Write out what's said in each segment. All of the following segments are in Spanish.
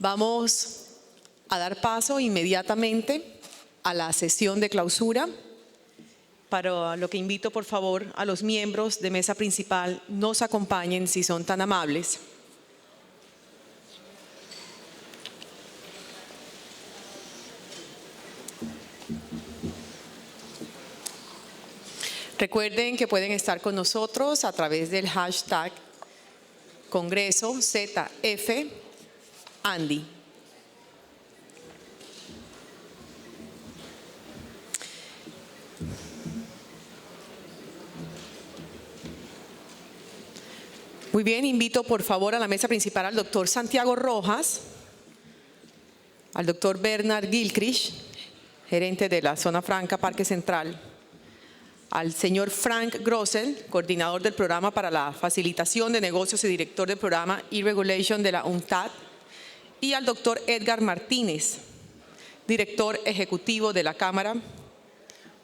Vamos a dar paso inmediatamente a la sesión de clausura, para lo que invito por favor a los miembros de mesa principal nos acompañen si son tan amables. Recuerden que pueden estar con nosotros a través del hashtag Congreso ZF Andy. Muy bien, invito por favor a la mesa principal al doctor Santiago Rojas, al doctor Bernard Gilchrist, gerente de la Zona Franca Parque Central, al señor Frank Grossel, coordinador del programa para la facilitación de negocios y director del programa e-Regulation de la UNTAD, y al doctor Edgar Martínez, director ejecutivo de la Cámara,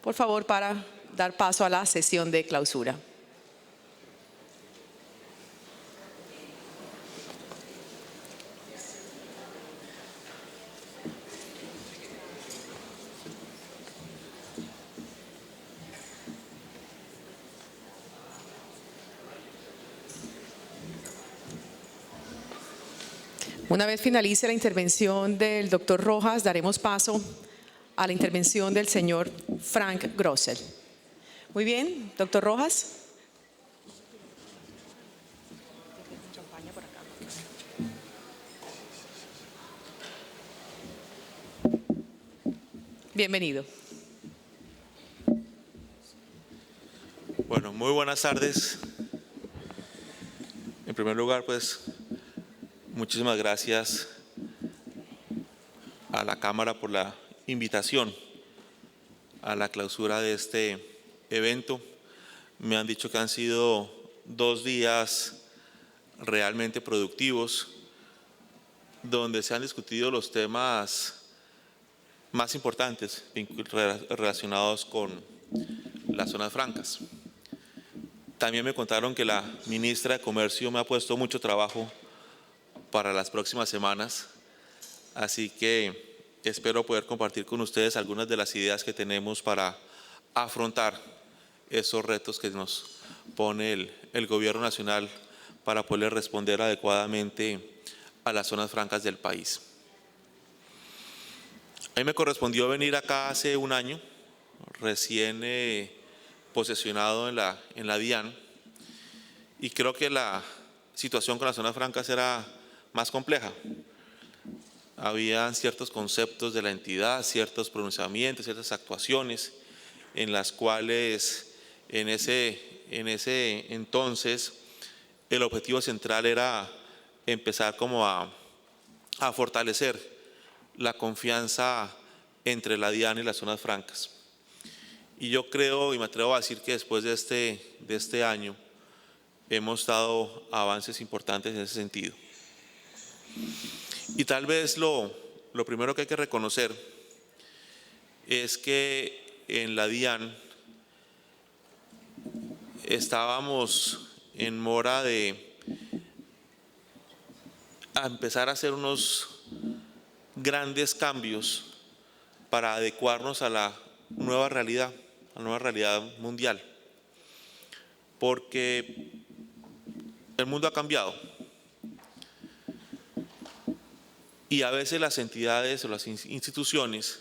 por favor, para dar paso a la sesión de clausura. Una vez finalice la intervención del doctor Rojas, daremos paso a la intervención del señor Frank Grossel. Muy bien, doctor Rojas. Bienvenido. Bueno, muy buenas tardes. En primer lugar, pues, muchísimas gracias a la Cámara por la invitación a la clausura de este evento. Me han dicho que han sido 2 días realmente productivos, donde se han discutido los temas más importantes relacionados con las zonas francas. También me contaron que la ministra de Comercio me ha puesto mucho trabajo para las próximas semanas, así que espero poder compartir con ustedes algunas de las ideas que tenemos para afrontar esos retos que nos pone el Gobierno Nacional para poder responder adecuadamente a las zonas francas del país. A mí me correspondió venir acá hace un año, recién posesionado en la DIAN, y creo que la situación con las zonas francas era más compleja. Habían ciertos conceptos de la entidad, ciertos pronunciamientos, ciertas actuaciones en las cuales en ese entonces el objetivo central era empezar como a fortalecer la confianza entre la DIAN y las zonas francas. Y yo creo y me atrevo a decir que después de este año hemos dado avances importantes en ese sentido. Y tal vez lo primero que hay que reconocer es que en la DIAN estábamos en mora de empezar a hacer unos grandes cambios para adecuarnos a la nueva realidad mundial, porque el mundo ha cambiado y a veces las entidades o las instituciones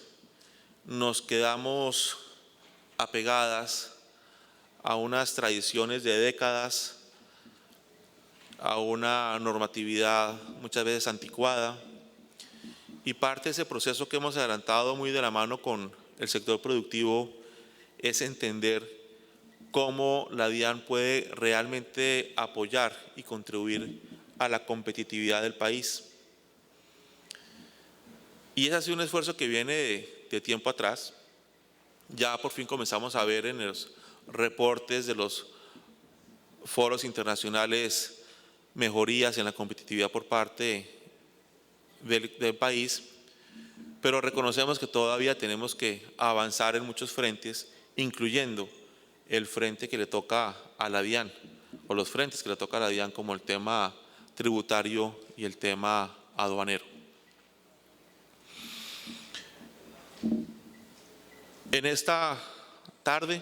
nos quedamos apegadas a unas tradiciones de décadas, a una normatividad muchas veces anticuada, y parte de ese proceso que hemos adelantado muy de la mano con el sector productivo es entender cómo la DIAN puede realmente apoyar y contribuir a la competitividad del país. Y ese ha sido un esfuerzo que viene de tiempo atrás. Ya por fin comenzamos a ver en los reportes de los foros internacionales mejorías en la competitividad por parte del país, pero reconocemos que todavía tenemos que avanzar en muchos frentes, incluyendo el frente que le toca a la DIAN, o los frentes que le toca a la DIAN, como el tema tributario y el tema aduanero. En esta tarde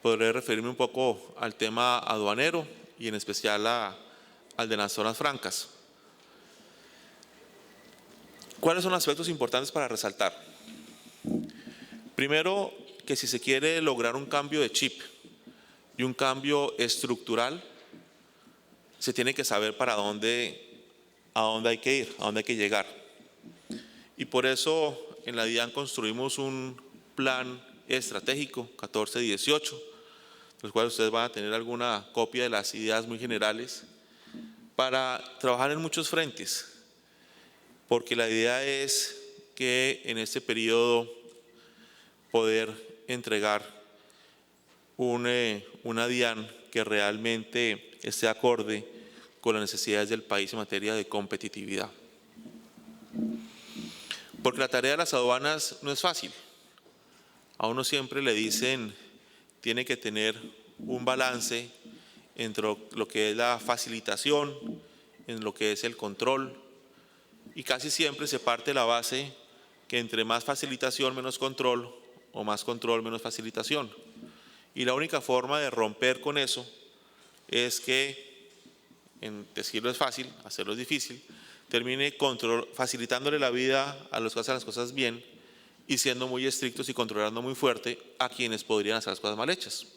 podré referirme un poco al tema aduanero y en especial al de las zonas francas. ¿Cuáles son los aspectos importantes para resaltar? Primero, que si se quiere lograr un cambio de chip y un cambio estructural, se tiene que saber a dónde hay que ir, a dónde hay que llegar. Y por eso en la DIAN construimos un plan estratégico 14-18, los cuales ustedes van a tener alguna copia de las ideas muy generales, para trabajar en muchos frentes, porque la idea es que en este periodo poder entregar una DIAN que realmente esté acorde con las necesidades del país en materia de competitividad. Porque la tarea de las aduanas no es fácil. A uno siempre le dicen, tiene que tener un balance entre lo que es la facilitación, en lo que es el control, y casi siempre se parte de la base que entre más facilitación, menos control, o más control, menos facilitación. Y la única forma de romper con eso es que, en decirlo es fácil, hacerlo es difícil, termine facilitándole la vida a los que hacen las cosas bien y siendo muy estrictos y controlando muy fuerte a quienes podrían hacer las cosas mal hechas.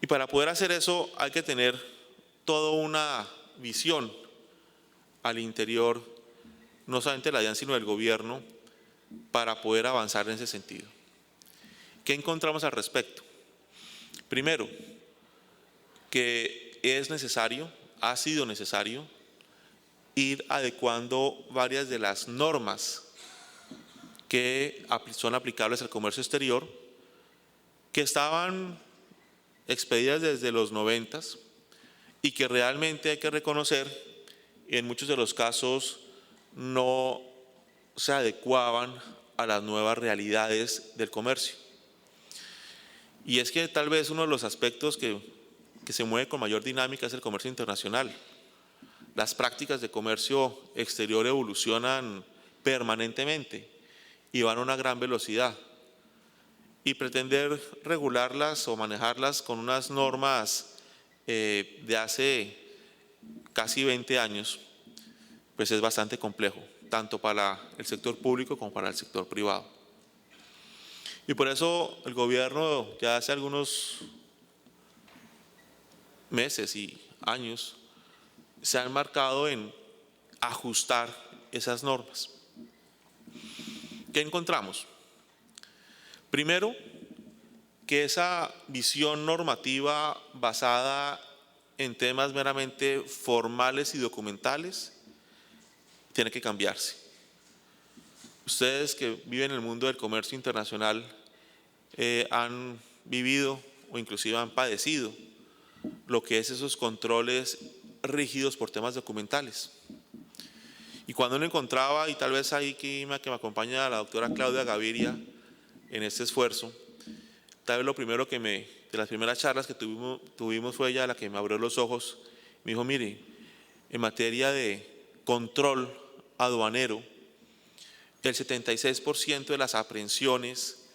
Y para poder hacer eso hay que tener toda una visión al interior, no solamente de la DIAN, sino del gobierno, para poder avanzar en ese sentido. ¿Qué encontramos al respecto? Primero, que es necesario, ha sido necesario, ir adecuando varias de las normas que son aplicables al comercio exterior, que estaban expedidas desde los 90s y que realmente hay que reconocer, en muchos de los casos no se adecuaban a las nuevas realidades del comercio. Y es que tal vez uno de los aspectos que se mueve con mayor dinámica es el comercio internacional. Las prácticas de comercio exterior evolucionan permanentemente y van a una gran velocidad. Y pretender regularlas o manejarlas con unas normas de hace casi 20 años, pues es bastante complejo, tanto para el sector público como para el sector privado. Y por eso el gobierno ya hace algunos meses y años se ha enmarcado en ajustar esas normas. ¿Qué encontramos? Primero, que esa visión normativa basada en temas meramente formales y documentales tiene que cambiarse. Ustedes que viven en el mundo del comercio internacional han vivido o inclusive han padecido lo que es esos controles rígidos por temas documentales. Y cuando uno encontraba, y tal vez ahí que me acompaña la doctora Claudia Gaviria en este esfuerzo, tal vez lo primero de las primeras charlas que tuvimos fue ella la que me abrió los ojos. Me dijo, mire, en materia de control aduanero, el 76% de las aprehensiones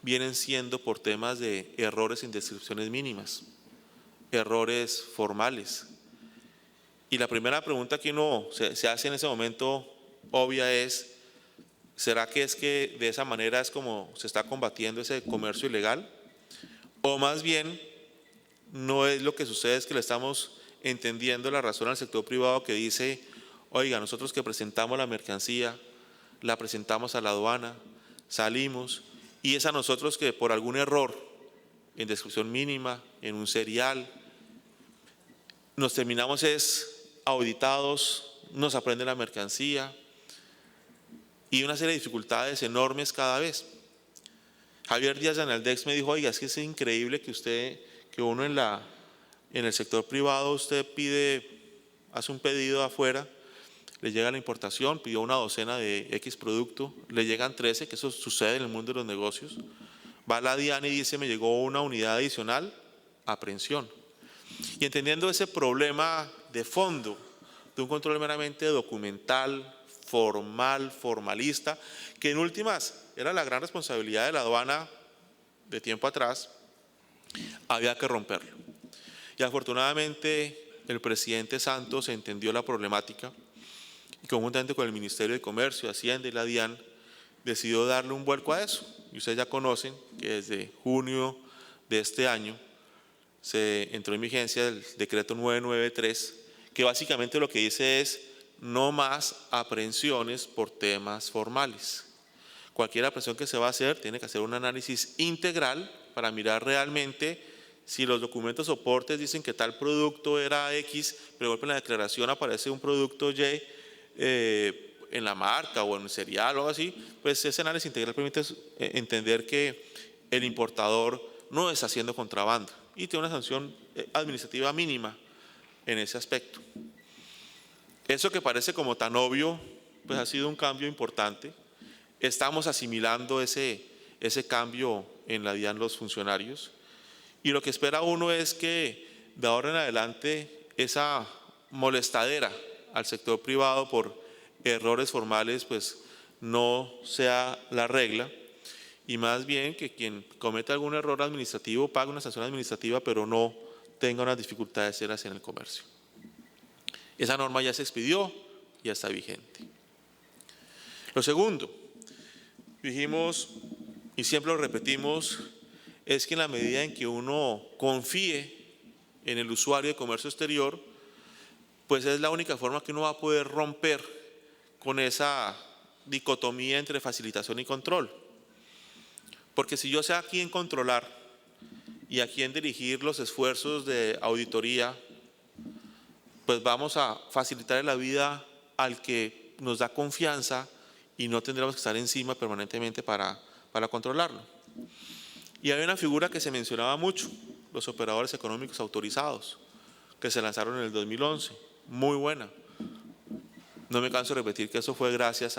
vienen siendo por temas de errores en descripciones mínimas, errores formales. Y la primera pregunta que uno se hace en ese momento obvia es, ¿será que de esa manera es como se está combatiendo ese comercio ilegal? O más bien, no es lo que sucede, es que le estamos entendiendo la razón al sector privado que dice, oiga, nosotros que presentamos la mercancía, la presentamos a la aduana, salimos, y es a nosotros que por algún error en descripción mínima, en un serial, nos terminamos auditados, nos aprenden la mercancía y una serie de dificultades enormes cada vez. Javier Díaz de Analdex me dijo, oiga, es que es increíble que uno en el sector privado usted hace un pedido afuera, le llega la importación, pidió una docena de X producto, le llegan 13, que eso sucede en el mundo de los negocios, va a la DIAN y dice, me llegó una unidad adicional, aprehensión. Y entendiendo ese problema de fondo, de un control meramente documental, formalista, que en últimas era la gran responsabilidad de la aduana de tiempo atrás, había que romperlo. Y afortunadamente el presidente Santos entendió la problemática y conjuntamente con el Ministerio de Comercio, Hacienda y la DIAN decidió darle un vuelco a eso. Y ustedes ya conocen que desde junio de este año se entró en vigencia el decreto 993, que básicamente lo que dice es no más aprehensiones por temas formales. Cualquier aprehensión que se va a hacer tiene que hacer un análisis integral para mirar realmente si los documentos soportes dicen que tal producto era X, pero en la declaración aparece un producto Y en la marca o en el cereal o algo así, pues ese análisis integral permite entender que el importador no está haciendo contrabando y tiene una sanción administrativa mínima en ese aspecto. Eso que parece como tan obvio, pues ha sido un cambio importante. Estamos asimilando ese cambio en la DIAN los funcionarios y lo que espera uno es que de ahora en adelante esa molestadera al sector privado por errores formales pues no sea la regla y más bien que quien cometa algún error administrativo pague una sanción administrativa pero no tenga unas dificultades serias en el comercio. Esa norma ya se expidió, ya está vigente. Lo segundo, dijimos y siempre lo repetimos, es que en la medida en que uno confíe en el usuario de comercio exterior, pues es la única forma que uno va a poder romper con esa dicotomía entre facilitación y control. Porque si yo sé a quién controlar y a quién dirigir los esfuerzos de auditoría, pues vamos a facilitar la vida al que nos da confianza y no tendremos que estar encima permanentemente para controlarlo. Y hay una figura que se mencionaba mucho, los operadores económicos autorizados, que se lanzaron en el 2011, muy buena. No me canso de repetir que eso fue gracias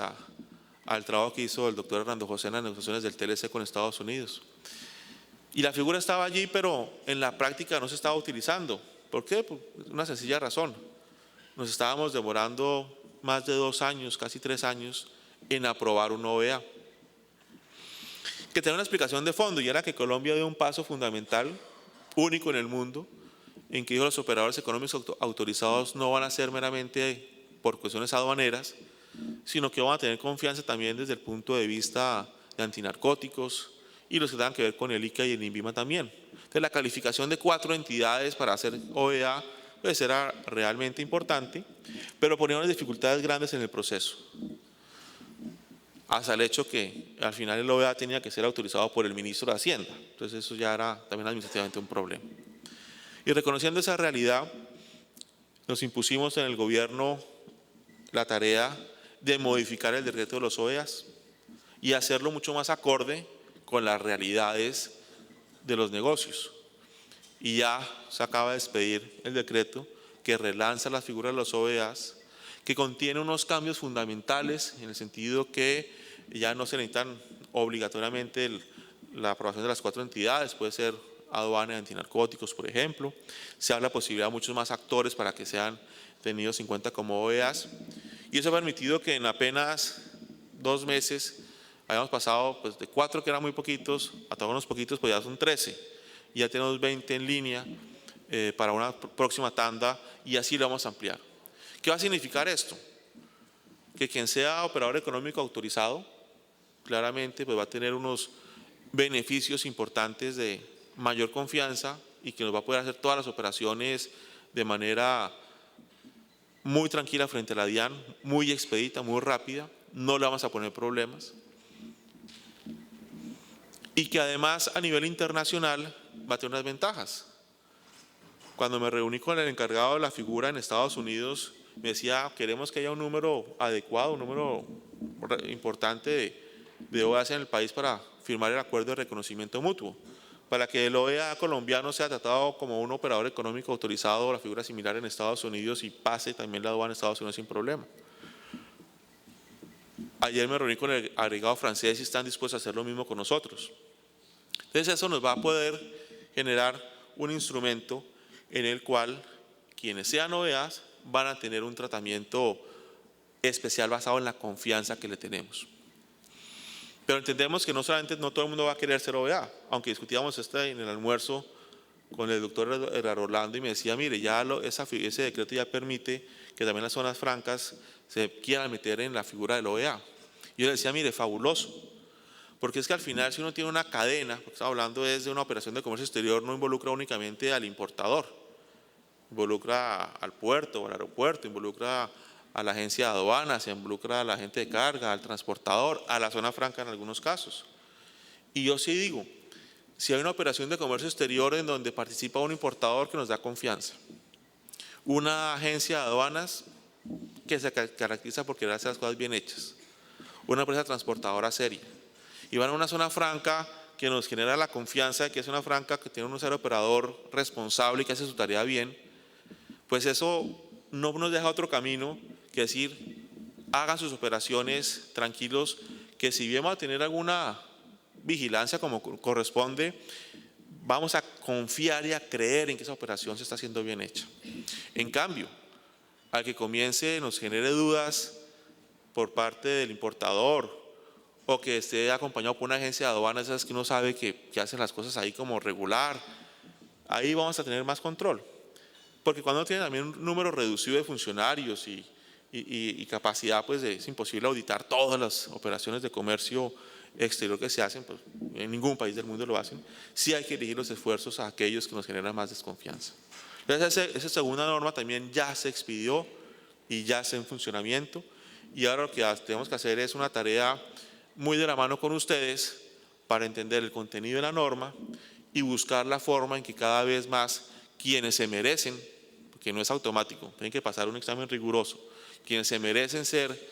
al trabajo que hizo el doctor Hernando José en las negociaciones del TLC con Estados Unidos. Y la figura estaba allí, pero en la práctica no se estaba utilizando. ¿Por qué? Por una sencilla razón. Nos estábamos demorando más de 2 años, casi 3 años, en aprobar una OEA. Que tenía una explicación de fondo y era que Colombia dio un paso fundamental, único en el mundo, en que dijo los operadores económicos autorizados no van a ser meramente por cuestiones aduaneras, sino que van a tener confianza también desde el punto de vista de antinarcóticos y los que tengan que ver con el ICA y el INVIMA también. Entonces la calificación de 4 entidades para hacer OEA pues era realmente importante, pero ponía unas dificultades grandes en el proceso. Hasta el hecho que al final el OEA tenía que ser autorizado por el ministro de Hacienda. Entonces eso ya era también administrativamente un problema. Y reconociendo esa realidad, nos impusimos en el gobierno la tarea de modificar el decreto de los OEAs y hacerlo mucho más acorde con las realidades de los negocios. Y ya se acaba de expedir el decreto que relanza la figura de los OEAs, que contiene unos cambios fundamentales en el sentido que ya no se necesitan obligatoriamente la aprobación de las 4 entidades, puede ser aduana y antinarcóticos, por ejemplo. Se habla de posibilidad de muchos más actores para que sean tenidos en cuenta como OEAs. Y eso ha permitido que en apenas 2 meses hayamos pasado pues, de 4 que eran muy poquitos, hasta unos poquitos, pues ya son 13. Y ya tenemos 20 en línea para una próxima tanda y así lo vamos a ampliar. ¿Qué va a significar esto? Que quien sea operador económico autorizado, claramente pues va a tener unos beneficios importantes de mayor confianza y que nos va a poder hacer todas las operaciones de manera muy tranquila frente a la DIAN, muy expedita, muy rápida, no le vamos a poner problemas. Y que además a nivel internacional va a tener unas ventajas. Cuando me reuní con el encargado de la figura en Estados Unidos, me decía, queremos que haya un número adecuado, un número importante de OEAs en el país para firmar el acuerdo de reconocimiento mutuo, para que el OEA colombiano sea tratado como un operador económico autorizado o la figura similar en Estados Unidos y pase también la aduana en Estados Unidos sin problema. Ayer me reuní con el agregado francés y están dispuestos a hacer lo mismo con nosotros. Entonces eso nos va a poder generar un instrumento en el cual quienes sean OEAs van a tener un tratamiento especial basado en la confianza que le tenemos. Pero entendemos que no todo el mundo va a querer ser OEA, aunque discutíamos en el almuerzo con el doctor Edgar Orlando y me decía, mire, ya ese decreto ya permite que también las zonas francas se quieran meter en la figura del OEA. Y yo le decía, mire, fabuloso, porque es que al final si uno tiene una cadena, porque estamos hablando de una operación de comercio exterior, no involucra únicamente al importador, involucra al puerto o al aeropuerto, involucra a la agencia de aduanas, se involucra a la agente de carga, al transportador, a la zona franca en algunos casos. Y yo sí digo, si hay una operación de comercio exterior en donde participa un importador que nos da confianza, una agencia de aduanas que se caracteriza por querer hacer las cosas bien hechas, una empresa transportadora seria, y van a una zona franca que nos genera la confianza de que es una franca que tiene un operador responsable y que hace su tarea bien, pues eso no nos deja otro camino que decir, hagan sus operaciones tranquilos, que si bien vamos a tener alguna vigilancia como corresponde, vamos a confiar y a creer en que esa operación se está haciendo bien hecha. En cambio, al que comience nos genere dudas por parte del importador o que esté acompañado por una agencia de aduanas, esas que uno sabe que hacen las cosas ahí como regular, ahí vamos a tener más control. Porque cuando tiene también un número reducido de funcionarios y capacidad, pues es imposible auditar todas las operaciones de comercio exterior que se hacen, pues en ningún país del mundo lo hacen. Sí hay que dirigir los esfuerzos a aquellos que nos generan más desconfianza. Entonces esa segunda norma también ya se expidió y ya está en funcionamiento, y ahora lo que tenemos que hacer es una tarea muy de la mano con ustedes para entender el contenido de la norma y buscar la forma en que cada vez más quienes se merecen, porque no es automático, tienen que pasar un examen riguroso, quienes se merecen ser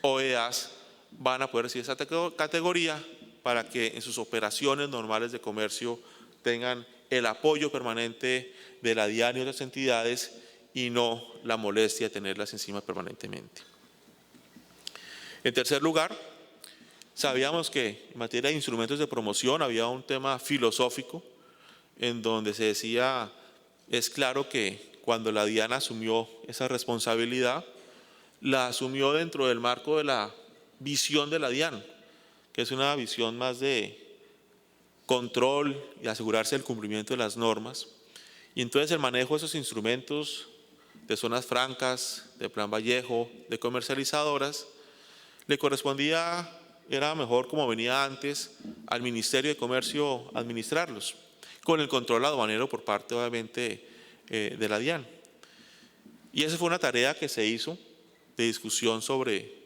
OEAs van a poder recibir esa categoría para que en sus operaciones normales de comercio tengan el apoyo permanente de la DIAN y otras entidades y no la molestia de tenerlas encima permanentemente. En tercer lugar, sabíamos que en materia de instrumentos de promoción había un tema filosófico en donde se decía, es claro que cuando la DIAN asumió esa responsabilidad, la asumió dentro del marco de la visión de la DIAN, que es una visión más de control y asegurarse del cumplimiento de las normas. Y entonces el manejo de esos instrumentos de zonas francas, de Plan Vallejo, de comercializadoras, le correspondía, era mejor como venía antes, al Ministerio de Comercio administrarlos, con el control aduanero por parte obviamente de la DIAN. Y esa fue una tarea que se hizo de discusión sobre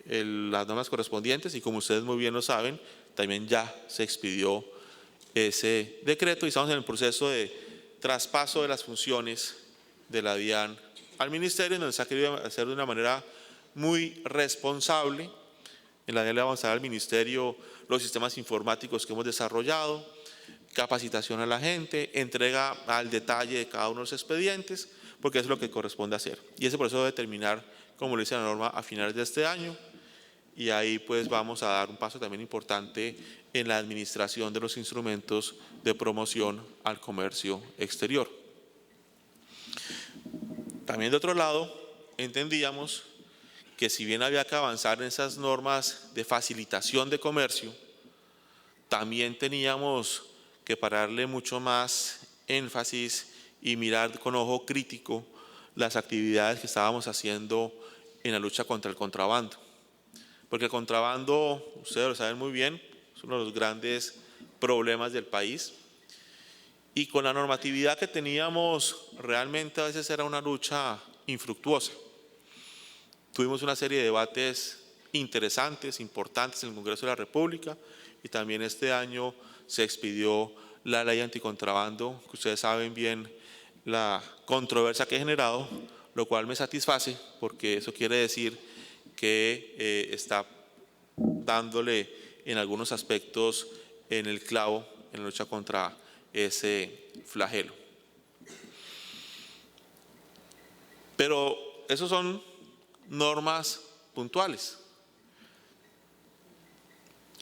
las normas correspondientes y como ustedes muy bien lo saben, también ya se expidió ese decreto y estamos en el proceso de traspaso de las funciones de la DIAN al Ministerio, donde se ha querido hacer de una manera muy responsable. En la DIAN le vamos a dar al Ministerio los sistemas informáticos que hemos desarrollado, capacitación a la gente, entrega al detalle de cada uno de los expedientes, porque eso es lo que corresponde hacer. Y ese proceso debe terminar, como lo dice la norma, a finales de este año. Y ahí pues vamos a dar un paso también importante en la administración de los instrumentos de promoción al comercio exterior. También de otro lado, entendíamos que si bien había que avanzar en esas normas de facilitación de comercio, también teníamos que pararle mucho más énfasis y mirar con ojo crítico las actividades que estábamos haciendo en la lucha contra el contrabando. Porque el contrabando, ustedes lo saben muy bien, es uno de los grandes problemas del país. Y con la normatividad que teníamos, realmente a veces era una lucha infructuosa. Tuvimos una serie de debates interesantes, importantes en el Congreso de la República y también este año se expidió la ley anticontrabando, que ustedes saben bien la controversia que ha generado, lo cual me satisface porque eso quiere decir que está dándole en algunos aspectos en el clavo en la lucha contra ese flagelo. Pero esos son normas puntuales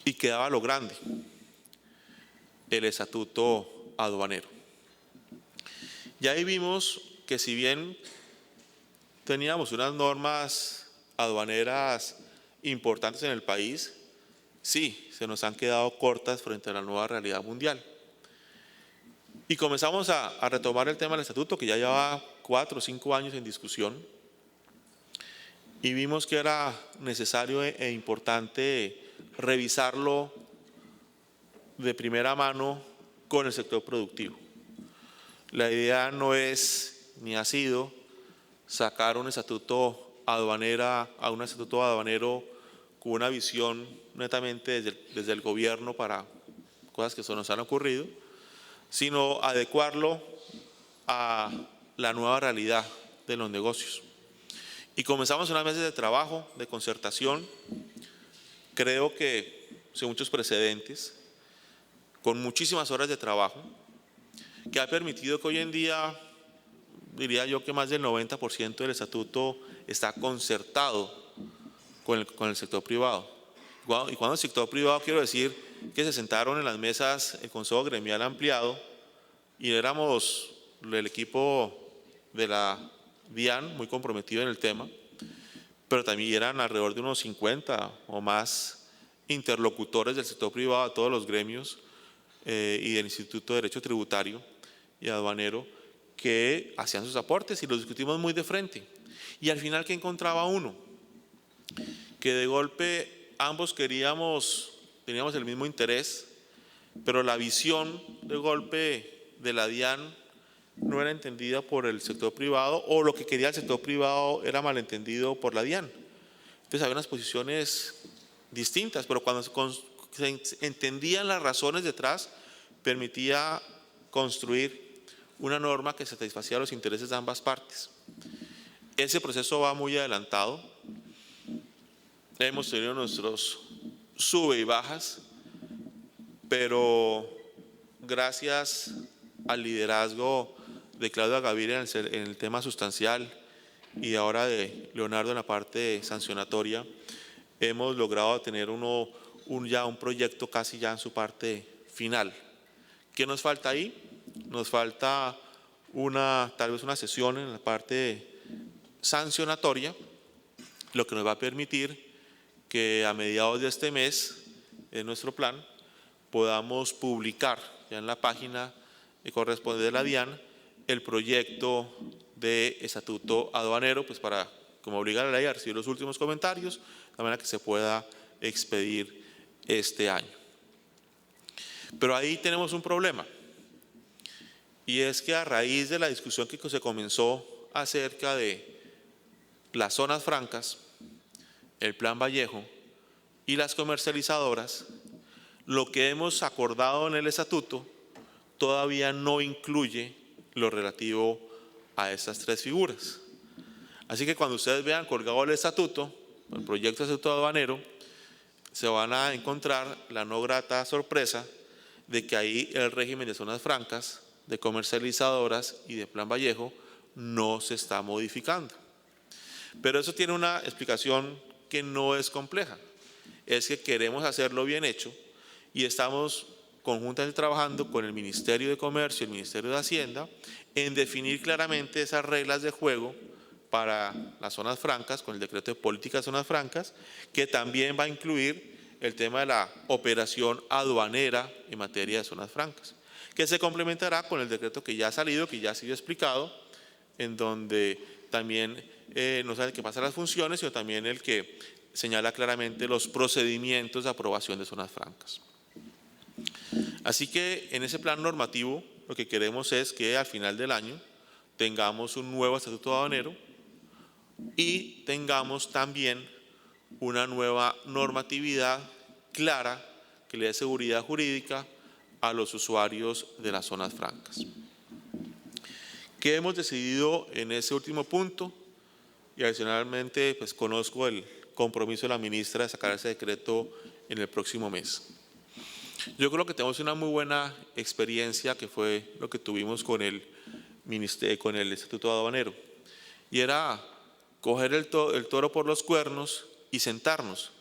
y quedaba lo grande, el estatuto aduanero. Y ahí vimos que si bien teníamos unas normas aduaneras importantes en el país, sí, se nos han quedado cortas frente a la nueva realidad mundial. Y comenzamos a retomar el tema del estatuto, que ya lleva 4 o 5 años en discusión, y vimos que era necesario e importante revisarlo de primera mano con el sector productivo. La idea no es ni ha sido sacar un estatuto aduanero con una visión netamente desde el gobierno para cosas que nos han ocurrido, sino adecuarlo a la nueva realidad de los negocios. Y comenzamos unas meses de trabajo, de concertación. Creo que son muchos precedentes, con muchísimas horas de trabajo, que ha permitido que hoy en día, diría yo que más del 90% del estatuto está concertado con el sector privado. Y cuando el sector privado quiero decir que se sentaron en las mesas el Consejo Gremial ampliado y éramos el equipo de la DIAN muy comprometido en el tema, pero también eran alrededor de unos 50 o más interlocutores del sector privado, de todos los gremios y del Instituto de Derecho Tributario y Aduanero, que hacían sus aportes y los discutimos muy de frente. Y al final, ¿qué encontraba uno? Que de golpe ambos teníamos el mismo interés, pero la visión de golpe de la DIAN no era entendida por el sector privado, o lo que quería el sector privado era malentendido por la DIAN. Entonces había unas posiciones distintas, pero cuando se entendían las razones detrás, permitía construir una norma que satisfacía los intereses de ambas partes. Ese proceso va muy adelantado. Hemos tenido nuestros sube y bajas, pero gracias al liderazgo de Claudia Gaviria en el tema sustancial y ahora de Leonardo en la parte sancionatoria, hemos logrado tener ya un proyecto casi ya en su parte final. ¿Qué nos falta ahí? Nos falta tal vez una sesión en la parte sancionatoria, lo que nos va a permitir que a mediados de este mes, en nuestro plan, podamos publicar ya en la página que corresponde de la DIAN el proyecto de estatuto aduanero, pues para, como obliga la ley, a recibir los últimos comentarios, de manera que se pueda expedir este año. Pero ahí tenemos un problema, y es que a raíz de la discusión que se comenzó acerca de las zonas francas, el Plan Vallejo y las comercializadoras, lo que hemos acordado en el estatuto todavía no incluye lo relativo a estas 3 figuras. Así que cuando ustedes vean colgado el estatuto, el proyecto de estatuto aduanero, se van a encontrar la no grata sorpresa de que ahí el régimen de zonas francas, de comercializadoras y de Plan Vallejo no se está modificando. Pero eso tiene una explicación que no es compleja. Es que queremos hacerlo bien hecho y estamos conjuntamente trabajando con el Ministerio de Comercio y el Ministerio de Hacienda en definir claramente esas reglas de juego para las zonas francas, con el decreto de política de zonas francas, que también va a incluir el tema de la operación aduanera en materia de zonas francas, que se complementará con el decreto que ya ha salido, que ya ha sido explicado, en donde también no sabe qué pasa las funciones, sino también el que señala claramente los procedimientos de aprobación de zonas francas. Así que en ese plan normativo lo que queremos es que al final del año tengamos un nuevo estatuto aduanero y tengamos también una nueva normatividad clara que le dé seguridad jurídica a los usuarios de las zonas francas. ¿Qué hemos decidido en ese último punto? Y adicionalmente, pues conozco el compromiso de la ministra de sacar ese decreto en el próximo mes. Yo creo que tenemos una muy buena experiencia, que fue lo que tuvimos con el Estatuto Aduanero, y era coger el toro por los cuernos y sentarnos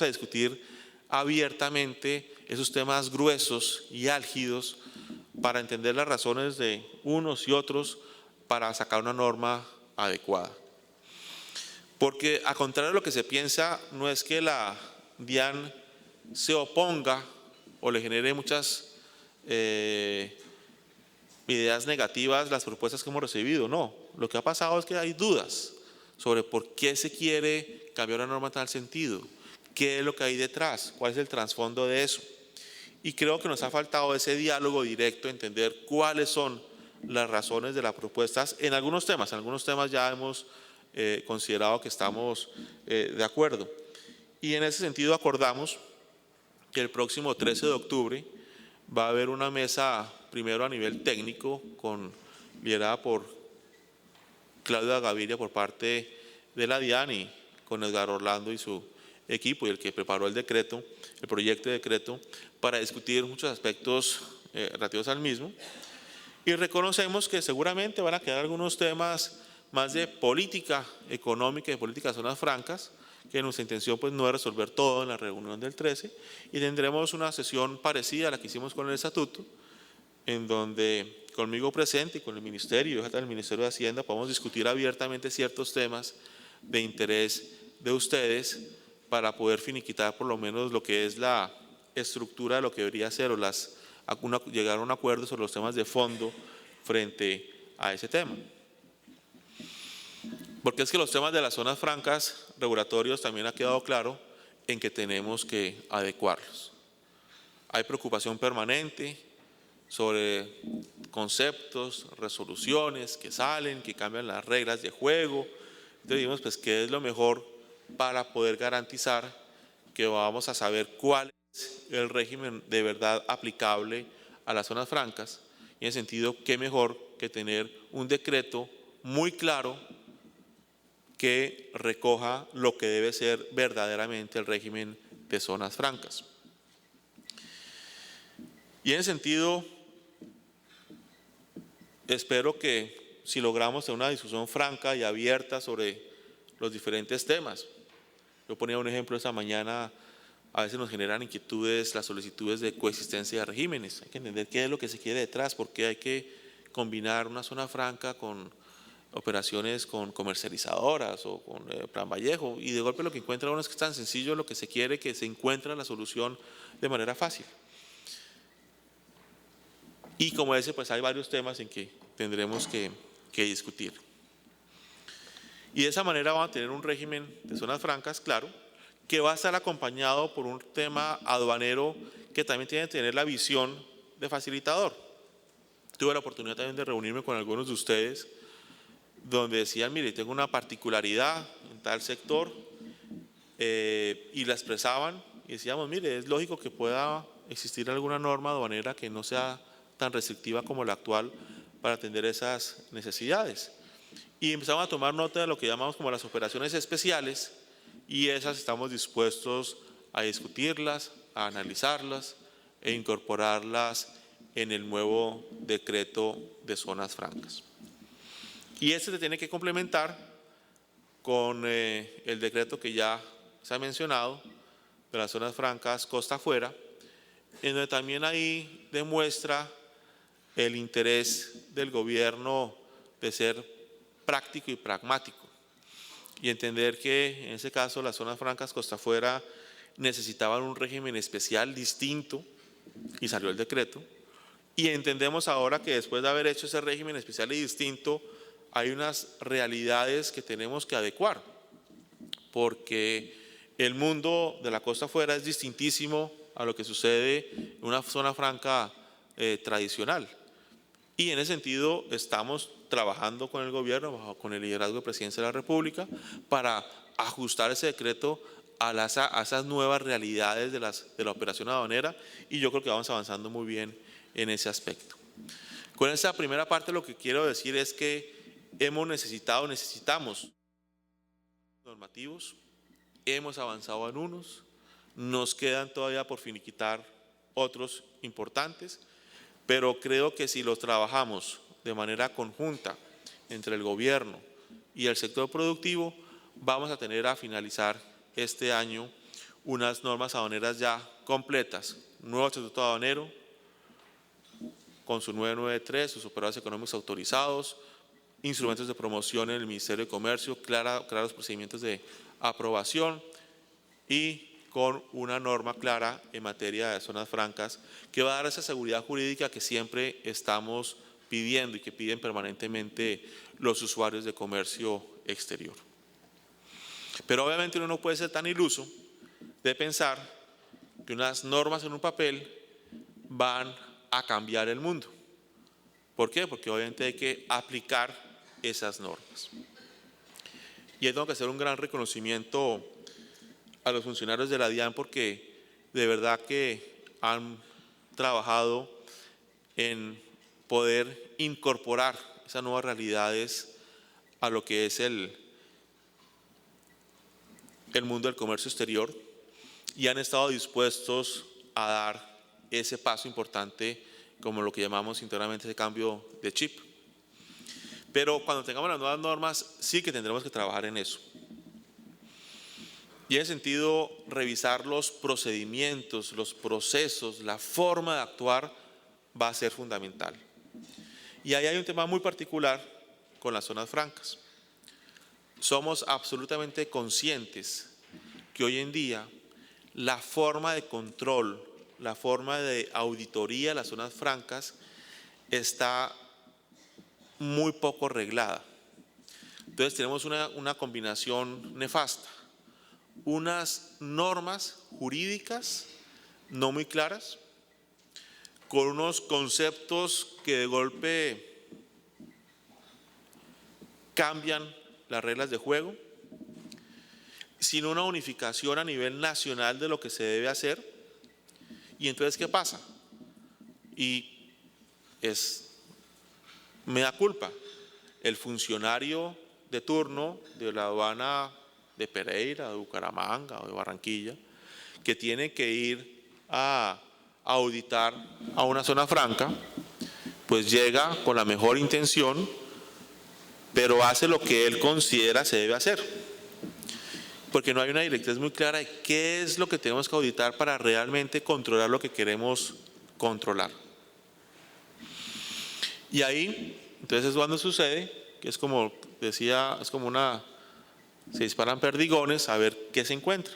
a discutir abiertamente esos temas gruesos y álgidos para entender las razones de unos y otros para sacar una norma adecuada. Porque a contrario de lo que se piensa, no es que la DIAN se oponga o le genere muchas ideas negativas las propuestas que hemos recibido. No, lo que ha pasado es que hay dudas sobre por qué se quiere cambiar la norma en tal sentido, qué es lo que hay detrás, cuál es el trasfondo de eso. Y creo que nos ha faltado ese diálogo directo, entender cuáles son las razones de las propuestas en algunos temas. En algunos temas ya hemos considerado que estamos de acuerdo. Y en ese sentido acordamos que el próximo 13 de octubre va a haber una mesa, primero a nivel técnico, liderada por Claudia Gaviria por parte de la DIAN y con Edgar Orlando y su equipo, y el que preparó el decreto, el proyecto de decreto, para discutir muchos aspectos relativos al mismo. Y reconocemos que seguramente van a quedar algunos temas más de política económica y de política de zonas francas, que nuestra intención pues no es resolver todo en la reunión del 13, y tendremos una sesión parecida a la que hicimos con el estatuto, en donde conmigo presente y con el Ministerio y el Ministerio de Hacienda podemos discutir abiertamente ciertos temas de interés de ustedes para poder finiquitar por lo menos lo que es la estructura de lo que debería ser o llegar a un acuerdo sobre los temas de fondo frente a ese tema. Porque es que los temas de las zonas francas regulatorios también ha quedado claro en que tenemos que adecuarlos. Hay preocupación permanente sobre conceptos, resoluciones que salen, que cambian las reglas de juego. Entonces dijimos, pues, ¿qué es lo mejor para poder garantizar que vamos a saber cuál es el régimen de verdad aplicable a las zonas francas? Y en ese sentido, ¿qué mejor que tener un decreto muy claro que recoja lo que debe ser verdaderamente el régimen de zonas francas? Y en ese sentido, espero que si logramos tener una discusión franca y abierta sobre los diferentes temas. Yo ponía un ejemplo esta mañana, a veces nos generan inquietudes las solicitudes de coexistencia de regímenes. Hay que entender qué es lo que se quiere detrás, por qué hay que combinar una zona franca con operaciones con comercializadoras o con Plan Vallejo, y de golpe lo que encuentra uno es que es tan sencillo lo que se quiere que se encuentra la solución de manera fácil. Y como ese, pues hay varios temas en que tendremos que discutir. Y de esa manera vamos a tener un régimen de zonas francas, claro, que va a estar acompañado por un tema aduanero que también tiene que tener la visión de facilitador. Tuve la oportunidad también de reunirme con algunos de ustedes donde decían, mire, tengo una particularidad en tal sector, y la expresaban y decíamos, mire, es lógico que pueda existir alguna norma aduanera que no sea tan restrictiva como la actual para atender esas necesidades. Y empezamos a tomar nota de lo que llamamos como las operaciones especiales, y esas estamos dispuestos a discutirlas, a analizarlas e incorporarlas en el nuevo decreto de zonas francas. Y este se tiene que complementar con el decreto que ya se ha mencionado de las zonas francas costa afuera, en donde también ahí demuestra el interés del gobierno de ser práctico y pragmático y entender que en ese caso las zonas francas costa afuera necesitaban un régimen especial distinto y salió el decreto, y entendemos ahora que después de haber hecho ese régimen especial y distinto hay unas realidades que tenemos que adecuar, porque el mundo de la costa afuera es distintísimo a lo que sucede en una zona franca tradicional. Y en ese sentido estamos trabajando con el gobierno, con el liderazgo de Presidencia de la República, para ajustar ese decreto a esas nuevas realidades de la operación aduanera, y yo creo que vamos avanzando muy bien en ese aspecto. Con esa primera parte lo que quiero decir es que necesitamos normativos, hemos avanzado en unos, nos quedan todavía por finiquitar otros importantes, pero creo que si los trabajamos de manera conjunta entre el gobierno y el sector productivo, vamos a tener a finalizar este año unas normas aduaneras ya completas, nuevo estatuto aduanero con su 993, sus operadores económicos autorizados, instrumentos de promoción en el Ministerio de Comercio, claros procedimientos de aprobación y con una norma clara en materia de zonas francas que va a dar esa seguridad jurídica que siempre estamos pidiendo y que piden permanentemente los usuarios de comercio exterior. Pero obviamente uno no puede ser tan iluso de pensar que unas normas en un papel van a cambiar el mundo. ¿Por qué? Porque obviamente hay que aplicar esas normas. Y ahí tengo que hacer un gran reconocimiento a los funcionarios de la DIAN porque de verdad que han trabajado en poder incorporar esas nuevas realidades a lo que es el mundo del comercio exterior y han estado dispuestos a dar ese paso importante como lo que llamamos internamente ese cambio de chip. Pero cuando tengamos las nuevas normas sí que tendremos que trabajar en eso. Y en ese sentido, revisar los procedimientos, los procesos, la forma de actuar va a ser fundamental. Y ahí hay un tema muy particular con las zonas francas. Somos absolutamente conscientes que hoy en día la forma de control, la forma de auditoría de las zonas francas está muy poco reglada. Entonces tenemos una combinación nefasta. Unas normas jurídicas no muy claras, con unos conceptos que de golpe cambian las reglas de juego, sin una unificación a nivel nacional de lo que se debe hacer. Y entonces, ¿qué pasa? Y me da culpa. El funcionario de turno de la aduana de Pereira, de Bucaramanga o de Barranquilla, que tiene que ir a auditar a una zona franca, pues llega con la mejor intención, pero hace lo que él considera se debe hacer. Porque no hay una directriz muy clara de qué es lo que tenemos que auditar para realmente controlar lo que queremos controlar. Y ahí, entonces es cuando sucede, que es como decía, es como se disparan perdigones a ver qué se encuentra.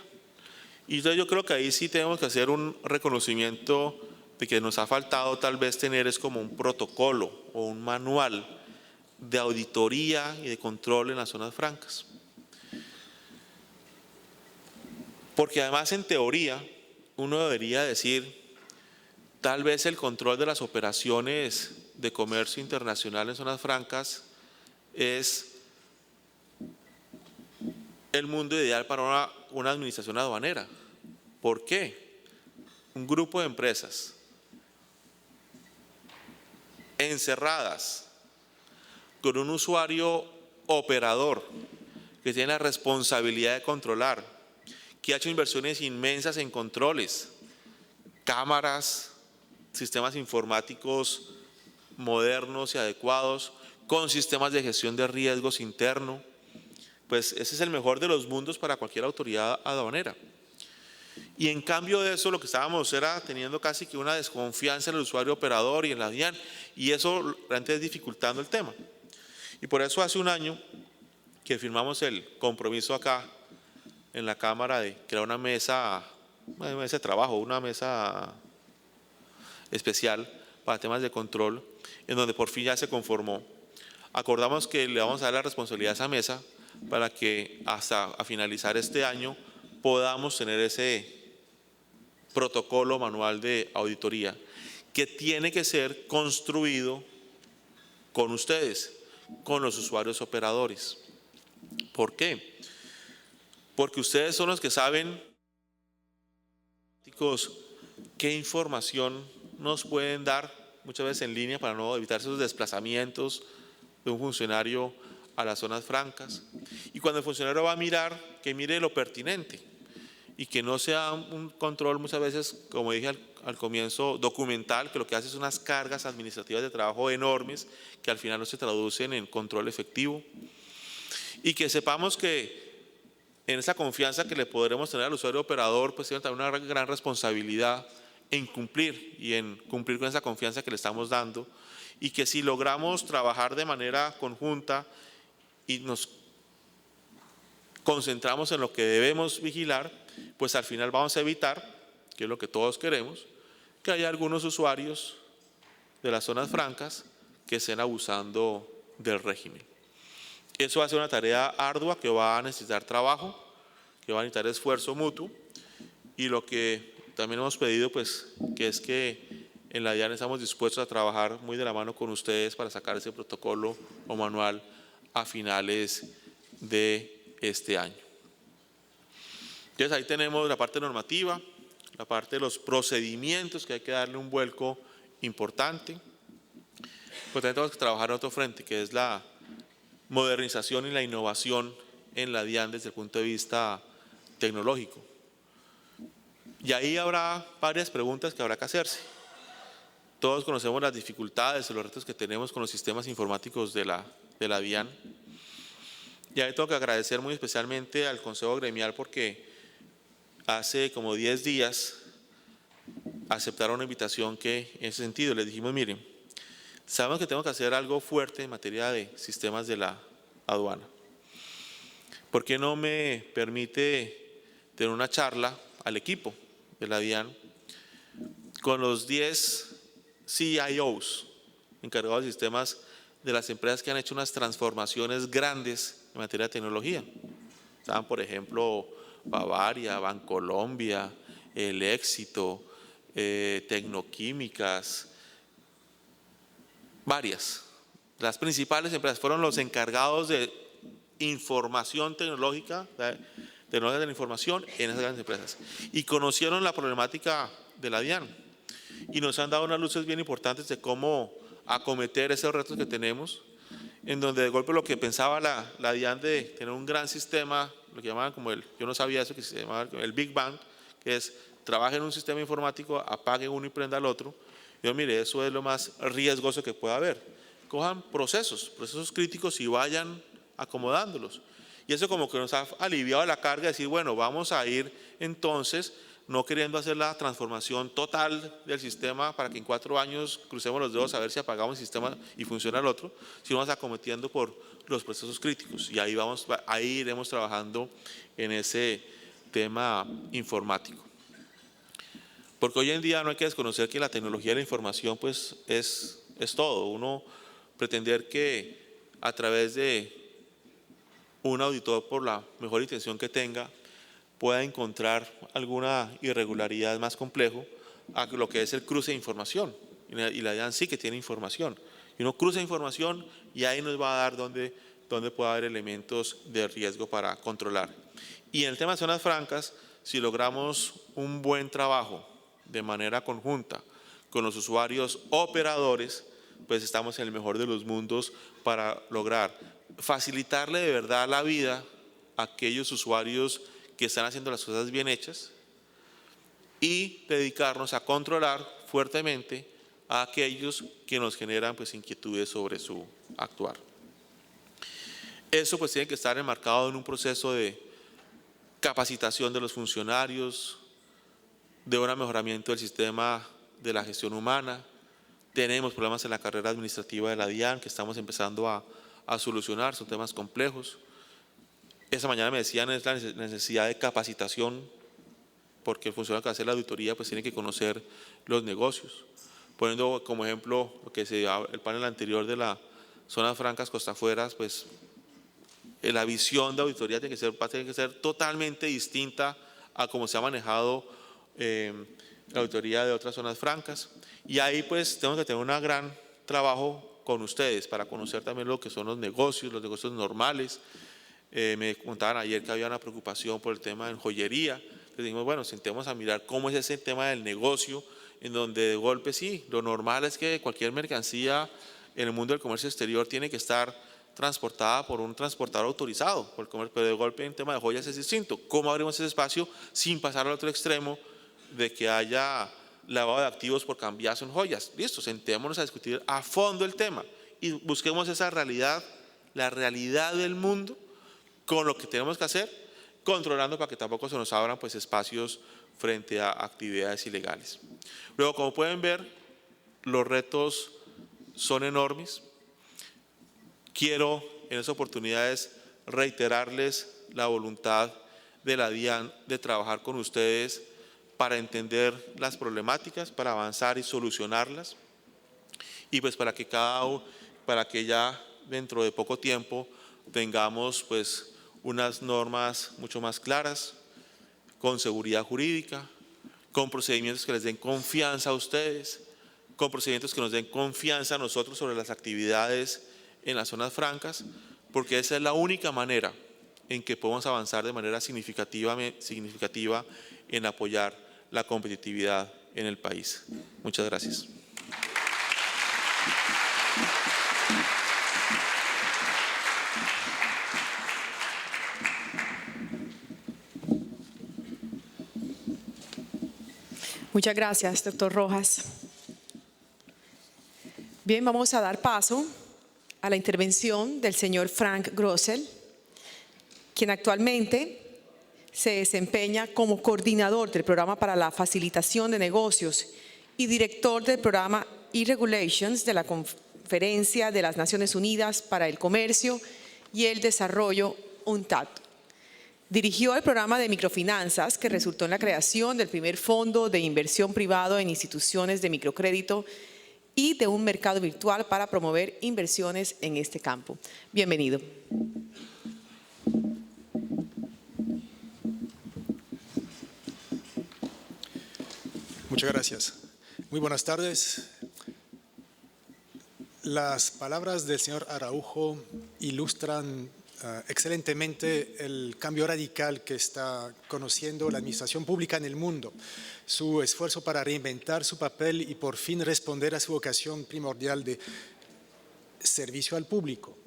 Y entonces yo creo que ahí sí tenemos que hacer un reconocimiento de que nos ha faltado tal vez tener es como un protocolo o un manual de auditoría y de control en las zonas francas. Porque además en teoría uno debería decir, tal vez el control de las operaciones de comercio internacional en zonas francas es el mundo ideal para una administración aduanera. ¿Por qué? Un grupo de empresas encerradas con un usuario operador que tiene la responsabilidad de controlar, que ha hecho inversiones inmensas en controles, cámaras, sistemas informáticos modernos y adecuados, con sistemas de gestión de riesgos interno. Pues ese es el mejor de los mundos para cualquier autoridad aduanera. Y en cambio de eso, lo que estábamos era teniendo casi que una desconfianza en el usuario operador y en la DIAN, y eso realmente es dificultando el tema. Y por eso hace un año que firmamos el compromiso acá en la Cámara de crear una mesa de trabajo, una mesa especial para temas de control, en donde por fin ya se conformó. Acordamos que le vamos a dar la responsabilidad a esa mesa para que hasta a finalizar este año podamos tener ese protocolo manual de auditoría que tiene que ser construido con ustedes, con los usuarios operadores. ¿Por qué? Porque ustedes son los que saben qué información nos pueden dar muchas veces en línea para no evitar esos desplazamientos de un funcionario a las zonas francas. Y cuando el funcionario va a mirar, que mire lo pertinente y que no sea un control muchas veces, como dije al comienzo, documental, que lo que hace es unas cargas administrativas de trabajo enormes que al final no se traducen en control efectivo. Y que sepamos que en esa confianza que le podremos tener al usuario operador, pues tiene también una gran responsabilidad en cumplir con esa confianza que le estamos dando y que si logramos trabajar de manera conjunta y nos concentramos en lo que debemos vigilar, pues al final vamos a evitar, que es lo que todos queremos, que haya algunos usuarios de las zonas francas que estén abusando del régimen. Eso va a ser una tarea ardua que va a necesitar trabajo, que va a necesitar esfuerzo mutuo, y lo que también hemos pedido, pues, que es que en la DIAN estamos dispuestos a trabajar muy de la mano con ustedes para sacar ese protocolo o manual a finales de este año. Entonces ahí tenemos la parte normativa, la parte de los procedimientos que hay que darle un vuelco importante. Pues también tenemos que trabajar en otro frente, que es la modernización y la innovación en la DIAN desde el punto de vista tecnológico. Y ahí habrá varias preguntas que habrá que hacerse. Todos conocemos las dificultades y los retos que tenemos con los sistemas informáticos de la DIAN. Y ahí tengo que agradecer muy especialmente al Consejo Gremial porque hace como 10 días aceptaron una invitación que en ese sentido les dijimos, miren, sabemos que tenemos que hacer algo fuerte en materia de sistemas de la aduana. ¿Por qué no me permite tener una charla al equipo de la DIAN con los 10 CIOs encargados de sistemas de las empresas que han hecho unas transformaciones grandes en materia de tecnología? Estaban, por ejemplo, Bavaria, Bancolombia, El Éxito, Tecnoquímicas, varias. Las principales empresas fueron los encargados de información tecnológica, tecnología de la información en esas grandes empresas. Y conocieron la problemática de la DIAN y nos han dado unas luces bien importantes de cómo acometer esos retos que tenemos, en donde de golpe lo que pensaba la DIAN de tener un gran sistema, lo que llamaban como yo no sabía eso, que se llamaba el Big Bang, que es trabajen en un sistema informático, apaguen uno y prenda el otro. Yo mire, eso es lo más riesgoso que pueda haber. Cojan procesos críticos y vayan acomodándolos. Y eso como que nos ha aliviado la carga de decir, bueno, vamos a ir entonces no queriendo hacer la transformación total del sistema para que en 4 años crucemos los dedos a ver si apagamos el sistema y funciona el otro, sino vamos acometiendo por los procesos críticos. Y ahí iremos trabajando en ese tema informático. Porque hoy en día no hay que desconocer que la tecnología de la información pues es todo. Uno pretender que a través de un auditor, por la mejor intención que tenga, pueda encontrar alguna irregularidad más complejo a lo que es el cruce de información. Y la DIAN sí que tiene información. Y uno cruza información y ahí nos va a dar donde puede haber elementos de riesgo para controlar. Y en el tema de zonas francas, si logramos un buen trabajo de manera conjunta con los usuarios operadores, pues estamos en el mejor de los mundos para lograr facilitarle de verdad la vida a aquellos usuarios que están haciendo las cosas bien hechas y dedicarnos a controlar fuertemente a aquellos que nos generan pues inquietudes sobre su actuar. Eso pues tiene que estar enmarcado en un proceso de capacitación de los funcionarios, de un mejoramiento del sistema de la gestión humana. Tenemos problemas en la carrera administrativa de la DIAN que estamos empezando a solucionar, son temas complejos. Esa mañana me decían es la necesidad de capacitación, porque el funcionario que hace la auditoría pues tiene que conocer los negocios. Poniendo como ejemplo lo que el panel anterior de las zonas francas costafueras, pues la visión de auditoría tiene que ser totalmente distinta a cómo se ha manejado la auditoría de otras zonas francas. Y ahí pues tenemos que tener un gran trabajo con ustedes para conocer también lo que son los negocios normales. Me contaban ayer que había una preocupación por el tema en joyería. Entonces dijimos, bueno, sentemos a mirar cómo es ese tema del negocio, en donde de golpe sí, lo normal es que cualquier mercancía en el mundo del comercio exterior tiene que estar transportada por un transportador autorizado, pero de golpe en tema de joyas es distinto. ¿Cómo abrimos ese espacio sin pasar al otro extremo de que haya lavado de activos por cambiazo en joyas? Listo, sentémonos a discutir a fondo el tema y busquemos esa realidad, la realidad del mundo con lo que tenemos que hacer, controlando para que tampoco se nos abran pues espacios frente a actividades ilegales. Luego, como pueden ver, los retos son enormes. Quiero en esas oportunidades reiterarles la voluntad de la DIAN de trabajar con ustedes para entender las problemáticas, para avanzar y solucionarlas, y pues para que ya dentro de poco tiempo tengamos pues unas normas mucho más claras, con seguridad jurídica, con procedimientos que les den confianza a ustedes, con procedimientos que nos den confianza a nosotros sobre las actividades en las zonas francas, porque esa es la única manera en que podemos avanzar de manera significativa en apoyar la competitividad en el país. Muchas gracias. Muchas gracias, doctor Rojas. Bien, vamos a dar paso a la intervención del señor Frank Grossell, quien actualmente se desempeña como coordinador del programa para la facilitación de negocios y director del programa e-Regulations de la Conferencia de las Naciones Unidas para el Comercio y el Desarrollo, UNCTAD. Dirigió el programa de microfinanzas que resultó en la creación del primer fondo de inversión privado en instituciones de microcrédito y de un mercado virtual para promover inversiones en este campo. Bienvenido. Muchas gracias. Muy buenas tardes. Las palabras del señor Araujo ilustran excelentemente el cambio radical que está conociendo la administración pública en el mundo, su esfuerzo para reinventar su papel y por fin responder a su vocación primordial de servicio al público.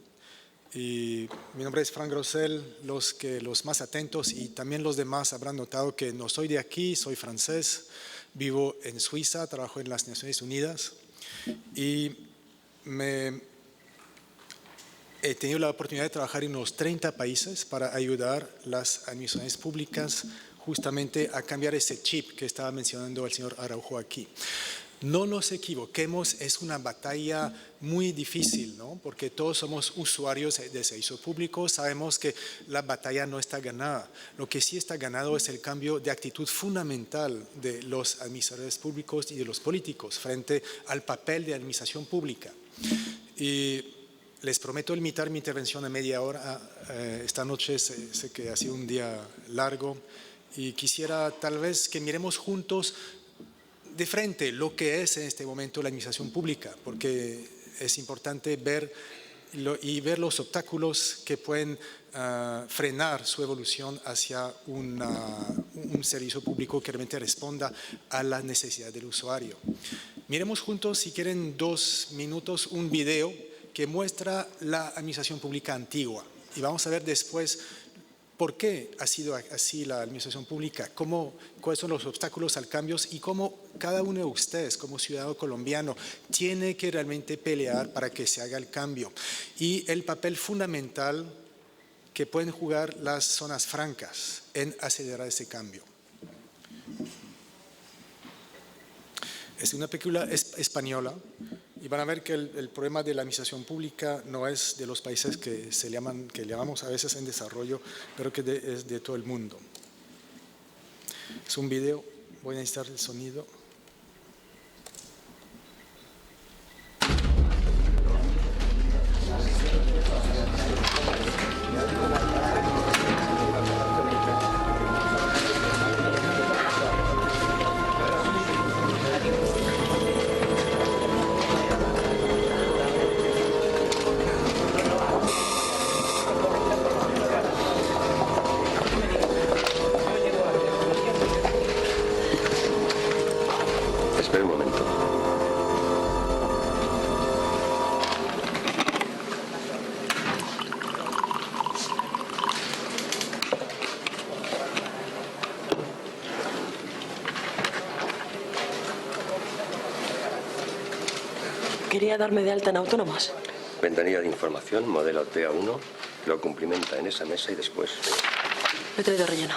Y mi nombre es Frank Grossell. Los más atentos y también los demás habrán notado que no soy de aquí, soy francés, vivo en Suiza, trabajo en las Naciones Unidas y he tenido la oportunidad de trabajar en unos 30 países para ayudar las administraciones públicas justamente a cambiar ese chip que estaba mencionando el señor Araujo aquí. No nos equivoquemos, es una batalla muy difícil, ¿no? Porque todos somos usuarios de servicio público, sabemos que la batalla no está ganada. Lo que sí está ganado es el cambio de actitud fundamental de los administradores públicos y de los políticos frente al papel de administración pública. Y les prometo limitar mi intervención a media hora. Esta noche sé que ha sido un día largo y quisiera tal vez que miremos juntos de frente lo que es en este momento la administración pública, porque es importante ver los obstáculos que pueden frenar su evolución hacia un servicio público que realmente responda a la necesidad del usuario. Miremos juntos, si quieren 2 minutos, un video que muestra la administración pública antigua y vamos a ver después por qué ha sido así la administración pública, cuáles son los obstáculos al cambio y cómo cada uno de ustedes como ciudadano colombiano tiene que realmente pelear para que se haga el cambio y el papel fundamental que pueden jugar las zonas francas en acelerar ese cambio. Es una película española y van a ver que el problema de la administración pública no es de los países que llamamos a veces en desarrollo, pero que es de todo el mundo. Es un video, voy a necesitar el sonido. Espera un momento. Quería darme de alta en autónomos. Ventanilla de información, modelo TA1, lo cumplimenta en esa mesa y después. Lo he traído relleno.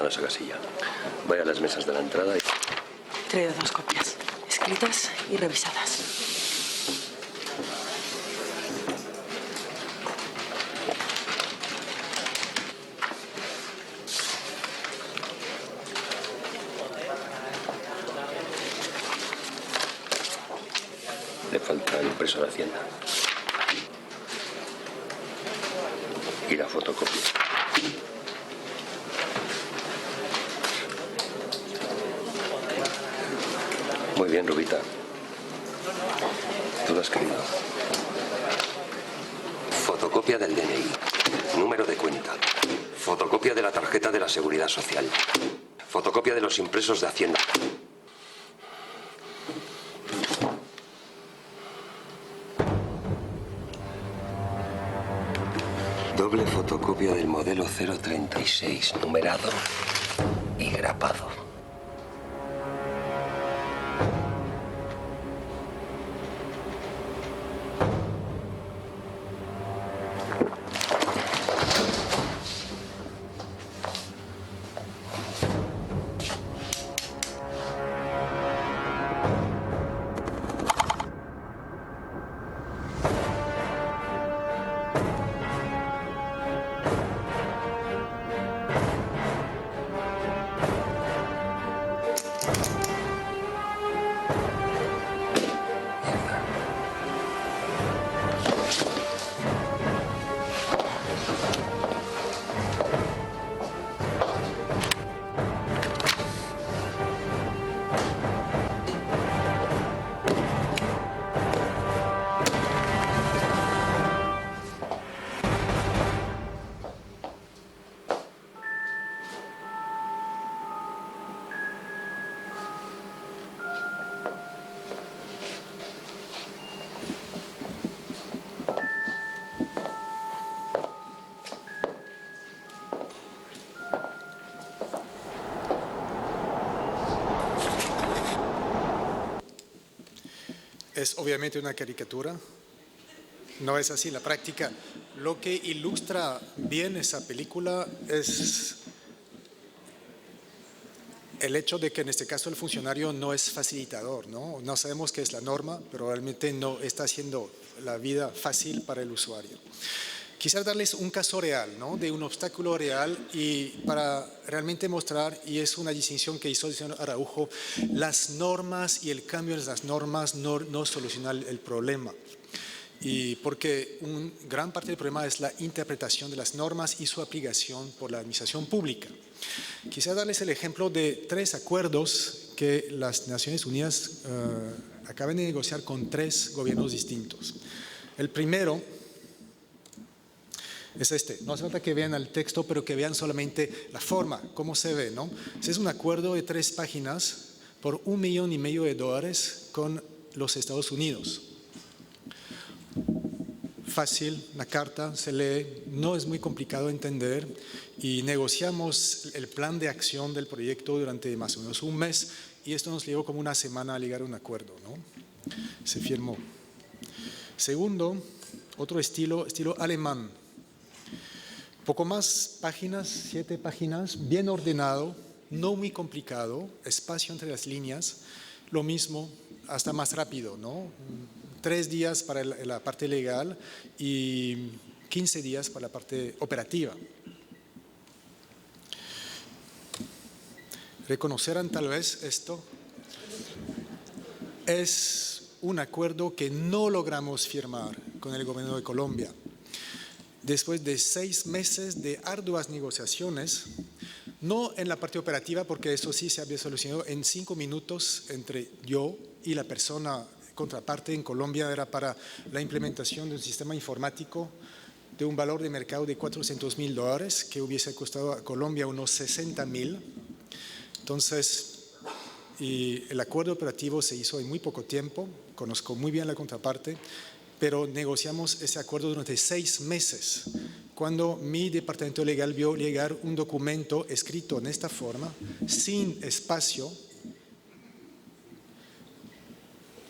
a esa casilla. Vaya a las mesas de la entrada y... He traído 2 copias, escritas y revisadas. Le falta el impreso de Hacienda. Y la fotocopia. Muy bien, Rubita. Tú lo has querido. Fotocopia del DNI. Número de cuenta. Fotocopia de la tarjeta de la Seguridad Social. Fotocopia de los impresos de Hacienda. Doble fotocopia del modelo 036, numerado y grapado. Es obviamente una caricatura, no es así en la práctica. Lo que ilustra bien esa película es el hecho de que en este caso el funcionario no es facilitador, ¿no? No sabemos qué es la norma, pero realmente no está haciendo la vida fácil para el usuario. Quisiera darles un caso real, ¿no? De un obstáculo real y para realmente mostrar, y es una distinción que hizo el señor Araujo, las normas y el cambio en las normas no soluciona el problema. Y porque gran parte del problema es la interpretación de las normas y su aplicación por la administración pública. Quisiera darles el ejemplo de 3 acuerdos que las Naciones Unidas acaban de negociar con 3 gobiernos distintos. El primero es este. No hace falta que vean el texto, pero que vean solamente la forma, cómo se ve, ¿no? Es un acuerdo de 3 páginas por $1,5 millones con los Estados Unidos. Fácil, la carta se lee, no es muy complicado de entender y negociamos el plan de acción del proyecto durante más o menos un mes y esto nos llevó como una semana a llegar a un acuerdo, ¿no? Se firmó. Segundo, otro estilo alemán. Poco más páginas, 7 páginas, bien ordenado, no muy complicado, espacio entre las líneas, lo mismo, hasta más rápido, ¿no? 3 días para la parte legal y 15 días para la parte operativa. Reconocerán tal vez esto. Es un acuerdo que no logramos firmar con el gobierno de Colombia. Después de 6 meses de arduas negociaciones, no en la parte operativa, porque eso sí se había solucionado en 5 minutos entre yo y la persona contraparte en Colombia, era para la implementación de un sistema informático de un valor de mercado de $400,000 que hubiese costado a Colombia unos 60,000. Entonces, y el acuerdo operativo se hizo en muy poco tiempo, conozco muy bien la contraparte, pero negociamos ese acuerdo durante 6 meses. Cuando mi departamento legal vio llegar un documento escrito en esta forma, sin espacio,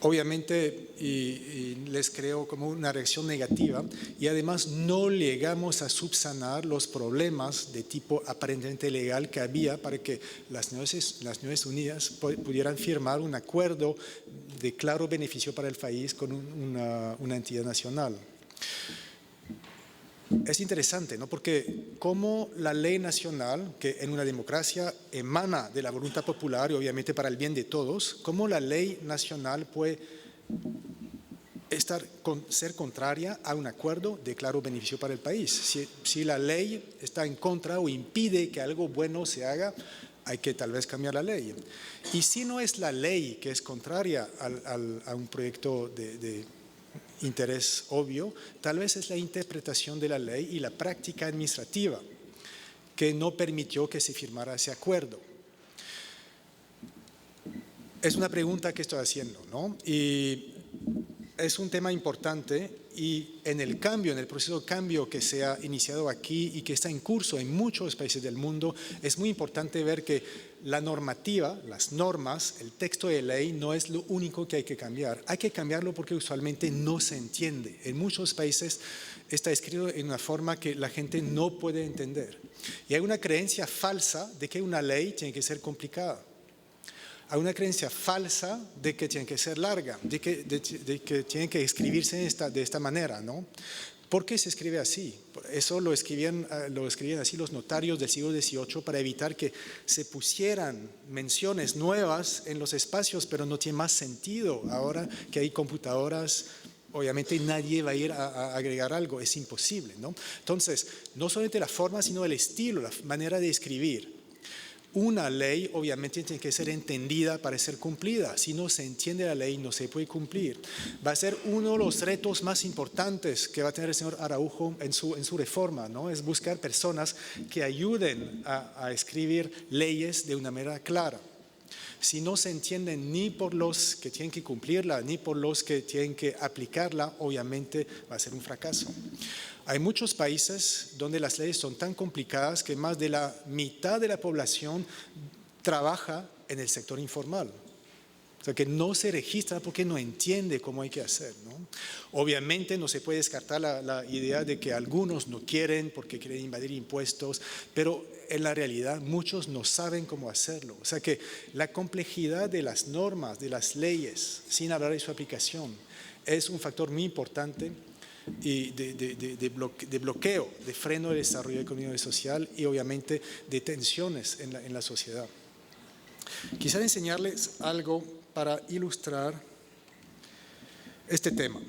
obviamente, y les creo como una reacción negativa, y además no llegamos a subsanar los problemas de tipo aparentemente legal que había para que las Naciones Unidas pudieran firmar un acuerdo de claro beneficio para el país con una entidad nacional. Es interesante, ¿no? Porque como la ley nacional, que en una democracia emana de la voluntad popular y obviamente para el bien de todos, cómo la ley nacional puede ser contraria a un acuerdo de claro beneficio para el país. Si la ley está en contra o impide que algo bueno se haga, hay que tal vez cambiar la ley. Y si no es la ley que es contraria a un proyecto de interés obvio, tal vez es la interpretación de la ley y la práctica administrativa que no permitió que se firmara ese acuerdo. Es una pregunta que estoy haciendo, ¿no? Y es un tema importante y en el proceso de cambio que se ha iniciado aquí y que está en curso en muchos países del mundo, es muy importante ver que la normativa, las normas, el texto de ley no es lo único que hay que cambiar. Hay que cambiarlo porque usualmente no se entiende. En muchos países está escrito en una forma que la gente no puede entender. Y hay una creencia falsa de que una ley tiene que ser complicada. Hay una creencia falsa de que tiene que ser larga, de que tiene que escribirse de esta manera, ¿no? ¿Por qué se escribe así? Eso lo escribían así los notarios del siglo XVIII para evitar que se pusieran menciones nuevas en los espacios, pero no tiene más sentido ahora que hay computadoras. Obviamente nadie va a ir a agregar algo, es imposible, ¿no? Entonces, no solamente la forma, sino el estilo, la manera de escribir. Una ley obviamente tiene que ser entendida para ser cumplida. Si no se entiende la ley, no se puede cumplir. Va a ser uno de los retos más importantes que va a tener el señor Araujo en su reforma, ¿no? Es buscar personas que ayuden a escribir leyes de una manera clara. Si no se entienden ni por los que tienen que cumplirla, ni por los que tienen que aplicarla, obviamente va a ser un fracaso. Hay muchos países donde las leyes son tan complicadas que más de la mitad de la población trabaja en el sector informal. O sea, que no se registra porque no entiende cómo hay que hacer, ¿no? Obviamente no se puede descartar la idea de que algunos no quieren porque quieren invadir impuestos, pero en la realidad muchos no saben cómo hacerlo. O sea que la complejidad de las normas, de las leyes, sin hablar de su aplicación, es un factor muy importante y de bloqueo, de freno del desarrollo económico y social y obviamente de tensiones en la sociedad. Quisiera enseñarles algo para ilustrar este tema.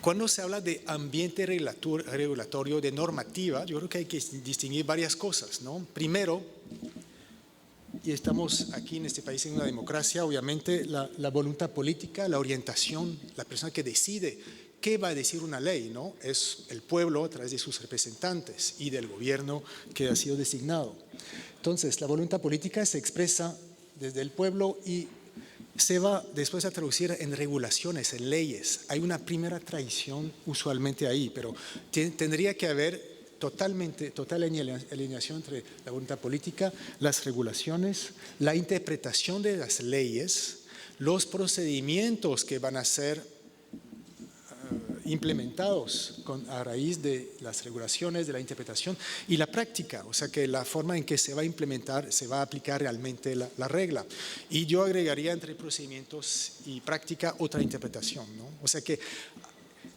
Cuando se habla de ambiente regulatorio, de normativa, yo creo que hay que distinguir varias cosas, ¿no? Primero, y estamos aquí en este país en una democracia, obviamente la voluntad política, la orientación, la persona que decide qué va a decir una ley, ¿no? Es el pueblo a través de sus representantes y del gobierno que ha sido designado. Entonces, la voluntad política se expresa desde el pueblo y se va después a traducir en regulaciones, en leyes. Hay una primera tradición usualmente ahí, pero tendría que haber total alineación entre la voluntad política, las regulaciones, la interpretación de las leyes, los procedimientos que van a ser implementados a raíz de las regulaciones, de la interpretación y la práctica, o sea que la forma en que se va a implementar, se va a aplicar realmente la regla. Y yo agregaría entre procedimientos y práctica otra interpretación, ¿no? O sea que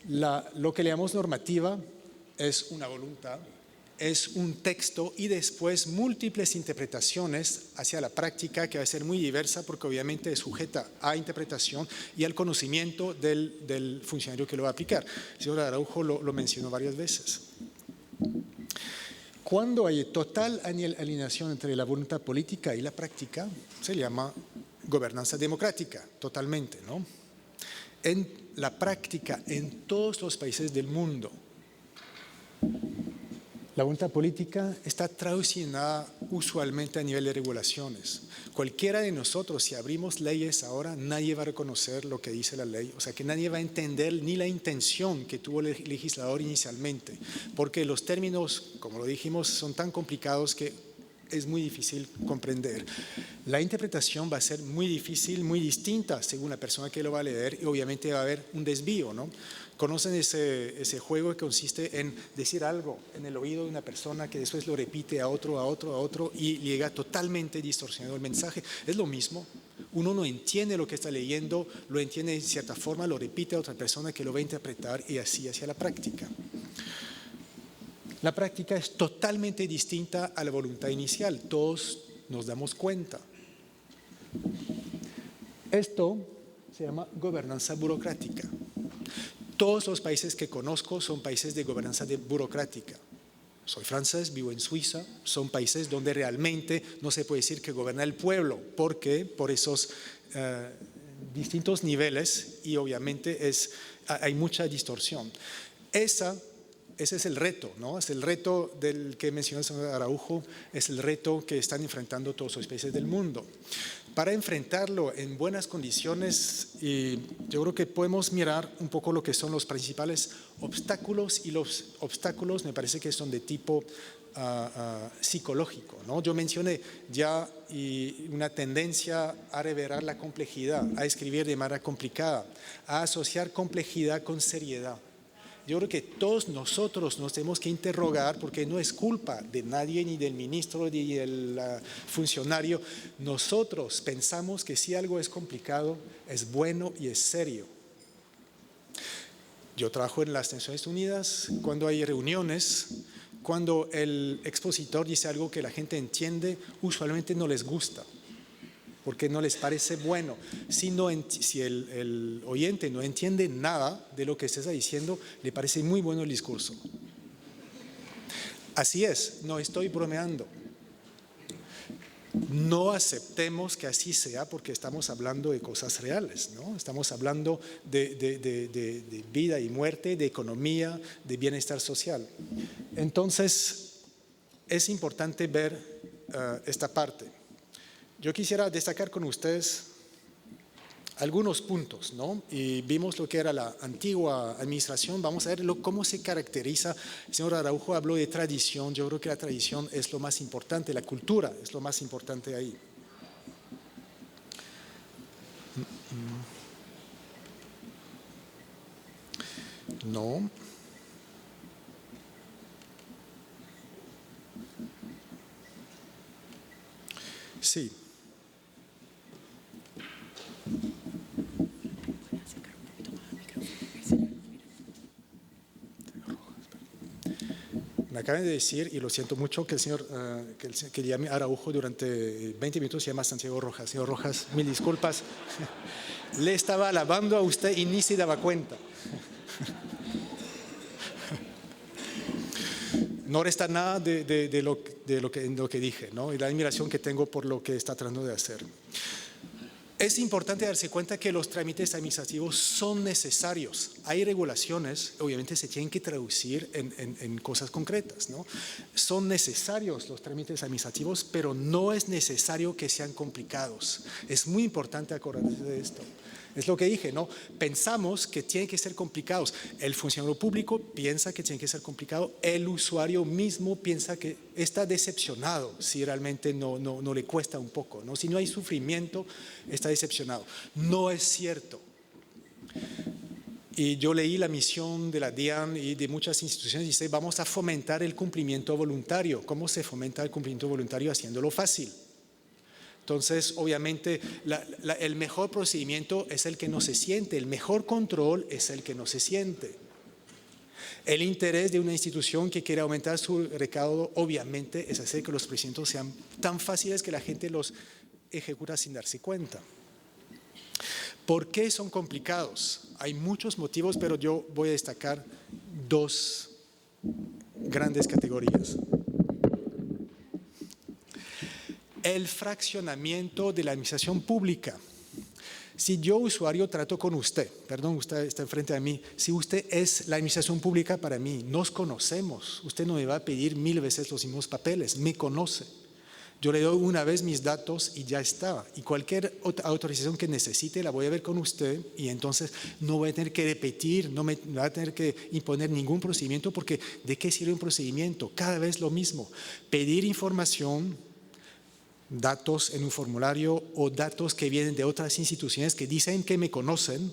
lo que le llamamos normativa es una voluntad, es un texto y después múltiples interpretaciones hacia la práctica que va a ser muy diversa porque obviamente es sujeta a interpretación y al conocimiento del funcionario que lo va a aplicar. El señor Araujo lo mencionó varias veces. Cuando hay total alineación entre la voluntad política y la práctica, se le llama gobernanza democrática, totalmente, ¿no? En la práctica, en todos los países del mundo, la voluntad política está traducida usualmente a nivel de regulaciones. Cualquiera de nosotros, si abrimos leyes ahora, nadie va a reconocer lo que dice la ley. O sea que nadie va a entender ni la intención que tuvo el legislador inicialmente. Porque los términos, como lo dijimos, son tan complicados que es muy difícil comprender. La interpretación va a ser muy difícil, muy distinta según la persona que lo va a leer y obviamente va a haber un desvío, ¿no? ¿Conocen ese juego que consiste en decir algo en el oído de una persona que después lo repite a otro y llega totalmente distorsionado el mensaje? Es lo mismo. Uno no entiende lo que está leyendo, lo entiende de cierta forma, lo repite a otra persona que lo va a interpretar y así hacia la práctica. La práctica es totalmente distinta a la voluntad inicial, todos nos damos cuenta. Esto se llama gobernanza burocrática. Todos los países que conozco son países de gobernanza burocrática. Soy francés, vivo en Suiza, son países donde realmente no se puede decir que gobierna el pueblo, porque por esos distintos niveles y obviamente hay mucha distorsión. Ese es el reto, ¿no? Es el reto del que mencionó el señor Araujo, es el reto que están enfrentando todos los países del mundo. Para enfrentarlo en buenas condiciones, yo creo que podemos mirar un poco lo que son los principales obstáculos, y los obstáculos me parece que son de tipo psicológico, ¿no? Yo mencioné ya una tendencia a revelar la complejidad, a escribir de manera complicada, a asociar complejidad con seriedad. Yo creo que todos nosotros nos tenemos que interrogar, porque no es culpa de nadie, ni del ministro, ni del funcionario. Nosotros pensamos que si algo es complicado, es bueno y es serio. Yo trabajo en las Naciones Unidas, cuando hay reuniones, cuando el expositor dice algo que la gente entiende, usualmente no les gusta, porque no les parece bueno. Si el oyente no entiende nada de lo que se está diciendo, le parece muy bueno el discurso. Así es, no estoy bromeando. No aceptemos que así sea, porque estamos hablando de cosas reales, ¿no? Estamos hablando de vida y muerte, de economía, de bienestar social. Entonces, es importante ver esta parte. Yo quisiera destacar con ustedes algunos puntos, ¿no? Y vimos lo que era la antigua administración. Vamos a ver cómo se caracteriza. El señor Araujo habló de tradición. Yo creo que la tradición es lo más importante, la cultura es lo más importante ahí. No. Sí. Me acaban de decir, y lo siento mucho, que el señor que llame Araujo durante 20 minutos se llama Santiago Rojas. Señor Rojas, mil disculpas. Le estaba alabando a usted y ni se daba cuenta. No resta nada de lo que dije, ¿no? Y la admiración que tengo por lo que está tratando de hacer. Es importante darse cuenta que los trámites administrativos son necesarios. Hay regulaciones, obviamente se tienen que traducir en cosas concretas, ¿no? Son necesarios los trámites administrativos, pero no es necesario que sean complicados. Es muy importante acordarse de esto. Es lo que dije, ¿no? Pensamos que tienen que ser complicados. El funcionario público piensa que tiene que ser complicado. El usuario mismo piensa que está decepcionado si realmente no le cuesta un poco, ¿no? Si no hay sufrimiento, está decepcionado. No es cierto. Y yo leí la misión de la DIAN y de muchas instituciones, dice, vamos a fomentar el cumplimiento voluntario. ¿Cómo se fomenta el cumplimiento voluntario? Haciéndolo fácil. Entonces, obviamente, el mejor procedimiento es el que no se siente, el mejor control es el que no se siente. El interés de una institución que quiere aumentar su recaudo, obviamente, es hacer que los procedimientos sean tan fáciles que la gente los ejecuta sin darse cuenta. ¿Por qué son complicados? Hay muchos motivos, pero yo voy a destacar dos grandes categorías. El fraccionamiento de la administración pública. Si yo, usuario, trato con usted, perdón, usted está enfrente de mí, si usted es la administración pública para mí, nos conocemos, usted no me va a pedir 1000 veces los mismos papeles, me conoce. Yo le doy una vez mis datos y ya está. Y cualquier otra autorización que necesite la voy a ver con usted y entonces no voy a tener que repetir, no me va a tener que imponer ningún procedimiento, porque ¿de qué sirve un procedimiento? Cada vez lo mismo. Pedir información datos en un formulario o datos que vienen de otras instituciones que dicen que me conocen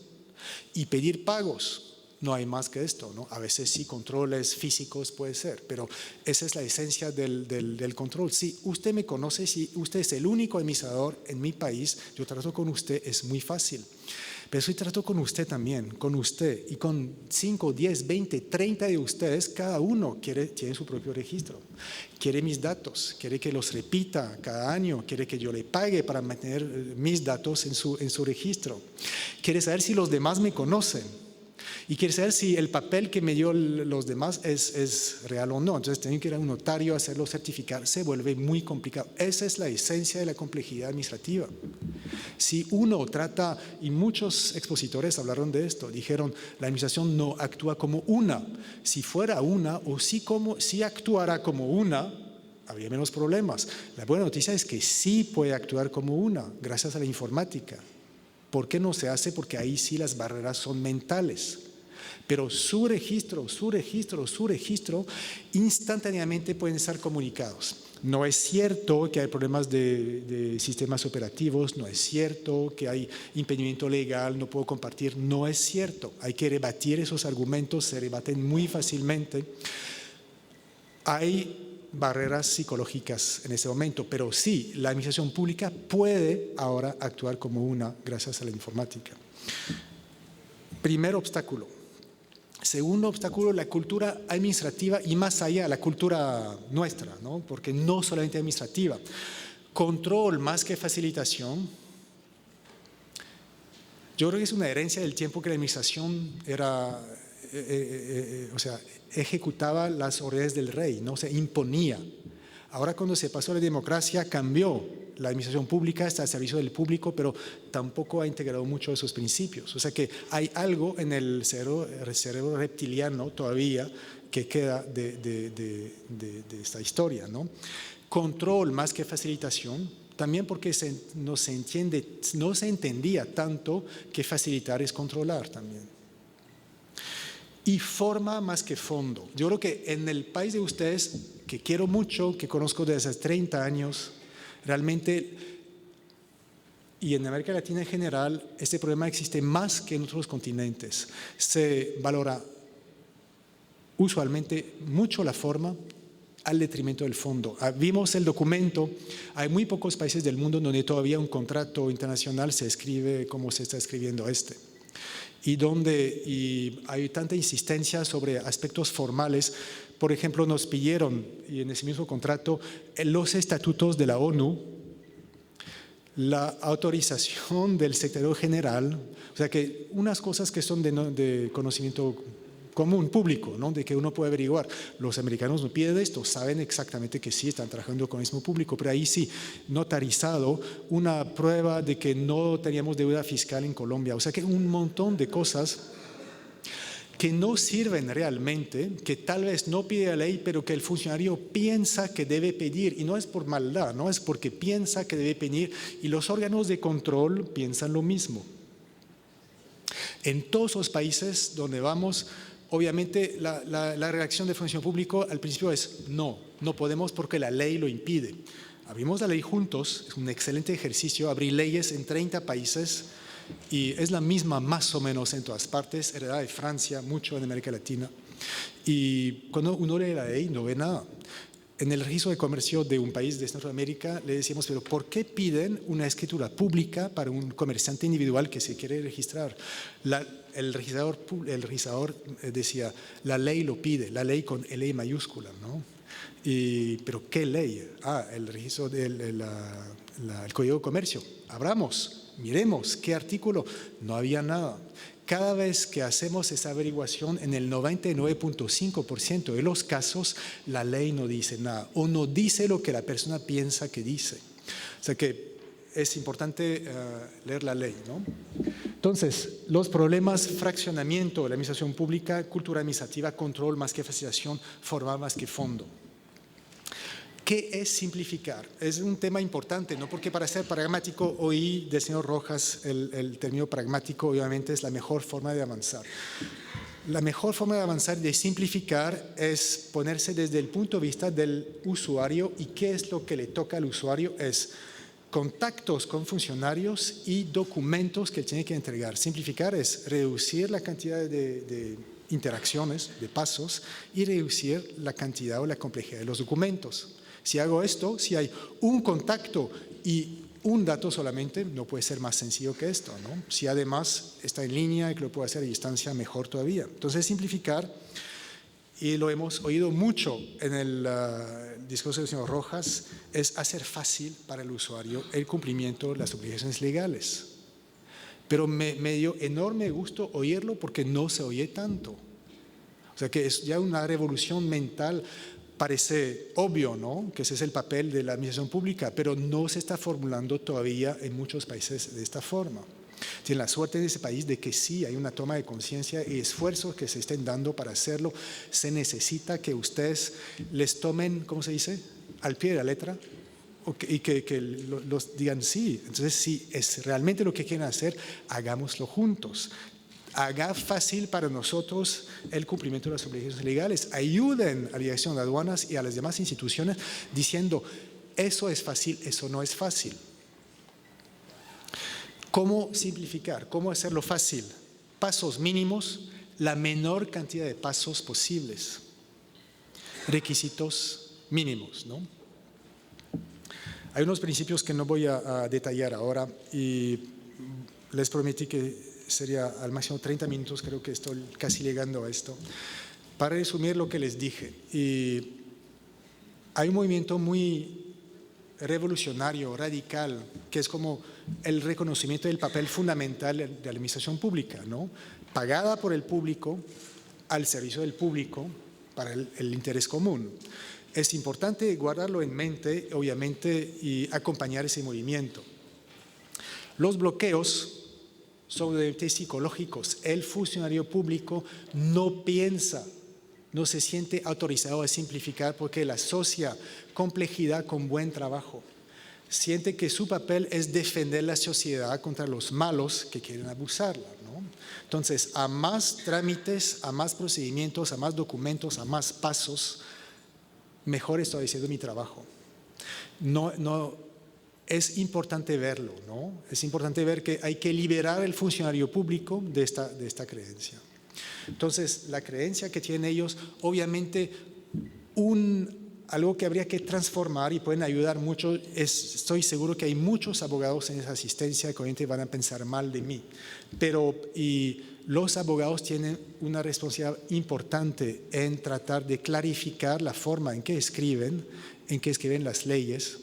y pedir pagos. No hay más que esto, ¿no? A veces sí, controles físicos puede ser, pero esa es la esencia del control. Si usted me conoce, si usted es el único administrador en mi país, yo trato con usted, es muy fácil. Pero si trato con usted también, con usted y con 5, 10, 20, 30 de ustedes, cada uno tiene su propio registro. Quiere mis datos, quiere que los repita cada año, quiere que yo le pague para mantener mis datos en su registro. Quiere saber si los demás me conocen. Y quiere saber si el papel que me dio los demás es real o no. Entonces, tener que ir a un notario, hacerlo certificar, se vuelve muy complicado. Esa es la esencia de la complejidad administrativa. Si uno trata, y muchos expositores hablaron de esto, dijeron, la administración no actúa como una. Si fuera una, o si actuara como una, habría menos problemas. La buena noticia es que sí puede actuar como una, gracias a la informática. ¿Por qué no se hace? Porque ahí sí las barreras son mentales. Pero su registro, instantáneamente pueden estar comunicados. No es cierto que hay problemas de sistemas operativos, no es cierto que hay impedimento legal, no puedo compartir, no es cierto. Hay que rebatir esos argumentos, se rebaten muy fácilmente. Hay barreras psicológicas en ese momento, pero sí, la administración pública puede ahora actuar como una gracias a la informática. Primer obstáculo. Segundo obstáculo, la cultura administrativa y más allá, la cultura nuestra, ¿no? Porque no solamente administrativa. Control más que facilitación. Yo creo que es una herencia del tiempo que la administración ejecutaba las órdenes del rey, no se imponía. Ahora cuando se pasó a la democracia cambió. La administración pública está al servicio del público, pero tampoco ha integrado mucho de esos principios. O sea que hay algo en el cerebro reptiliano todavía que queda de esta historia, ¿no? Control más que facilitación, también porque no se entendía tanto que facilitar es controlar también. Y forma más que fondo. Yo creo que en el país de ustedes, que quiero mucho, que conozco desde hace 30 años, realmente, y en América Latina en general, este problema existe más que en otros continentes. Se valora usualmente mucho la forma al detrimento del fondo. Vimos el documento, hay muy pocos países del mundo donde todavía un contrato internacional se escribe como se está escribiendo este. Y hay tanta insistencia sobre aspectos formales. Por ejemplo, nos pidieron, y en ese mismo contrato, los estatutos de la ONU, la autorización del secretario general, o sea que unas cosas que son de conocimiento común, público, ¿no? De que uno puede averiguar. Los americanos no piden esto, saben exactamente que sí, están trabajando con el mismo público, pero ahí sí, notarizado, una prueba de que no teníamos deuda fiscal en Colombia. O sea que un montón de cosas que no sirven realmente, que tal vez no pide la ley, pero que el funcionario piensa que debe pedir, y no es por maldad, no es porque piensa que debe pedir, y los órganos de control piensan lo mismo. En todos los países donde vamos, obviamente la reacción de función público al principio es no podemos porque la ley lo impide. Abrimos la ley juntos, es un excelente ejercicio, abrir leyes en 30 países, y es la misma más o menos en todas partes, heredada de Francia, mucho en América Latina. Y cuando uno lee la ley no ve nada. En el registro de comercio de un país de Centroamérica le decíamos, pero ¿por qué piden una escritura pública para un comerciante individual que se quiere registrar? El registrador decía, la ley lo pide, la ley con L mayúscula, ¿no? ¿Pero qué ley? El registro el Código de Comercio. Abramos. Miremos qué artículo, no había nada. Cada vez que hacemos esa averiguación, en el 99.5% de los casos, la ley no dice nada o no dice lo que la persona piensa que dice. O sea que es importante leer la ley, ¿no? Entonces, los problemas, fraccionamiento de la administración pública, cultura administrativa, control más que facilitación, forma más que fondo. ¿Qué es simplificar? Es un tema importante, ¿no? Porque para ser pragmático, oí del señor Rojas el término pragmático, obviamente es la mejor forma de avanzar. La mejor forma de avanzar, de simplificar, es ponerse desde el punto de vista del usuario y qué es lo que le toca al usuario es contactos con funcionarios y documentos que él tiene que entregar. Simplificar es reducir la cantidad de interacciones, de pasos, y reducir la cantidad o la complejidad de los documentos. Si hago esto, si hay un contacto y un dato solamente, no puede ser más sencillo que esto, ¿no? Si además está en línea y que lo puedo hacer a distancia, mejor todavía. Entonces, simplificar, y lo hemos oído mucho en el discurso del señor Rojas, es hacer fácil para el usuario el cumplimiento de las obligaciones legales. Pero me dio enorme gusto oírlo porque no se oye tanto. O sea que es ya una revolución mental. Parece obvio, ¿no?, que ese es el papel de la administración pública, pero no se está formulando todavía en muchos países de esta forma. Tienen la suerte en ese país de que sí hay una toma de conciencia y esfuerzos que se estén dando para hacerlo. Se necesita que ustedes les tomen, ¿cómo se dice?, al pie de la letra y que los digan sí. Entonces, si es realmente lo que quieren hacer, hagámoslo juntos. Haga fácil para nosotros el cumplimiento de las obligaciones legales. Ayuden a la Dirección de Aduanas y a las demás instituciones diciendo, eso es fácil, eso no es fácil. ¿Cómo simplificar? ¿Cómo hacerlo fácil? Pasos mínimos, la menor cantidad de pasos posibles. Requisitos mínimos, ¿no? Hay unos principios que no voy a detallar ahora y les prometí que sería al máximo 30 minutos, creo que estoy casi llegando a esto, para resumir lo que les dije. Y hay un movimiento muy revolucionario, radical, que es como el reconocimiento del papel fundamental de la administración pública, ¿no? Pagada por el público, al servicio del público, para el interés común. Es importante guardarlo en mente, obviamente, y acompañar ese movimiento. Los bloqueos son psicológicos. El funcionario público no piensa, no se siente autorizado a simplificar porque él asocia complejidad con buen trabajo. Siente que su papel es defender la sociedad contra los malos que quieren abusarla, ¿no? Entonces, a más trámites, a más procedimientos, a más documentos, a más pasos, mejor estoy haciendo mi trabajo. Es importante verlo, ¿no? Es importante ver que hay que liberar al funcionario público de esta creencia. Entonces, la creencia que tienen ellos, obviamente, algo que habría que transformar y pueden ayudar mucho, estoy seguro que hay muchos abogados en esa asistencia que obviamente van a pensar mal de mí, y los abogados tienen una responsabilidad importante en tratar de clarificar la forma en que escriben las leyes,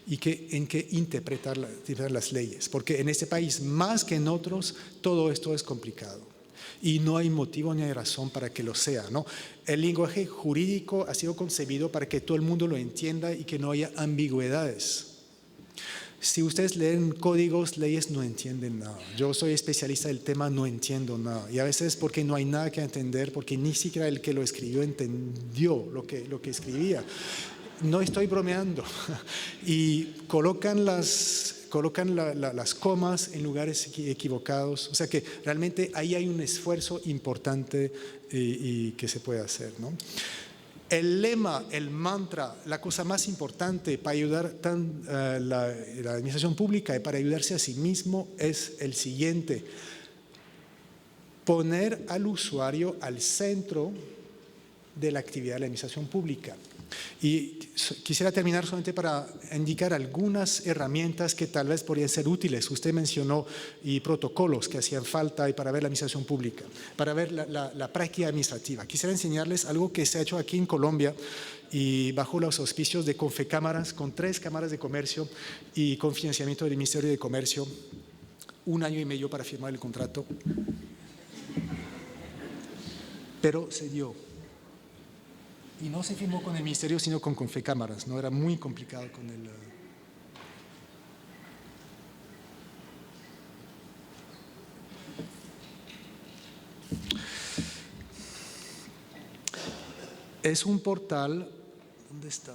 y en que interpretar las leyes, porque en este país más que en otros todo esto es complicado y no hay motivo ni hay razón para que lo sea, ¿no? El lenguaje jurídico ha sido concebido para que todo el mundo lo entienda y que no haya ambigüedades. Si ustedes leen códigos, leyes, no entienden nada. Yo soy especialista del tema, no entiendo nada, y a veces porque no hay nada que entender, porque ni siquiera el que lo escribió entendió lo que escribía. No estoy bromeando. Y colocan las comas en lugares equivocados. O sea que realmente ahí hay un esfuerzo importante y que se puede hacer, ¿no? El lema, el mantra, la cosa más importante para ayudar la administración pública y para ayudarse a sí mismo es el siguiente: poner al usuario al centro de la actividad de la administración pública. Y quisiera terminar solamente para indicar algunas herramientas que tal vez podrían ser útiles. Usted mencionó y protocolos que hacían falta y para ver la administración pública, para ver la práctica administrativa. Quisiera enseñarles algo que se ha hecho aquí en Colombia y bajo los auspicios de Confecámaras, con 3 cámaras de comercio y con financiamiento del Ministerio de Comercio. 1 año y medio para firmar el contrato. Pero se dio. Y no se firmó con el ministerio, sino con Confecámaras, ¿no? Era muy complicado con el... Es un portal... ¿Dónde está?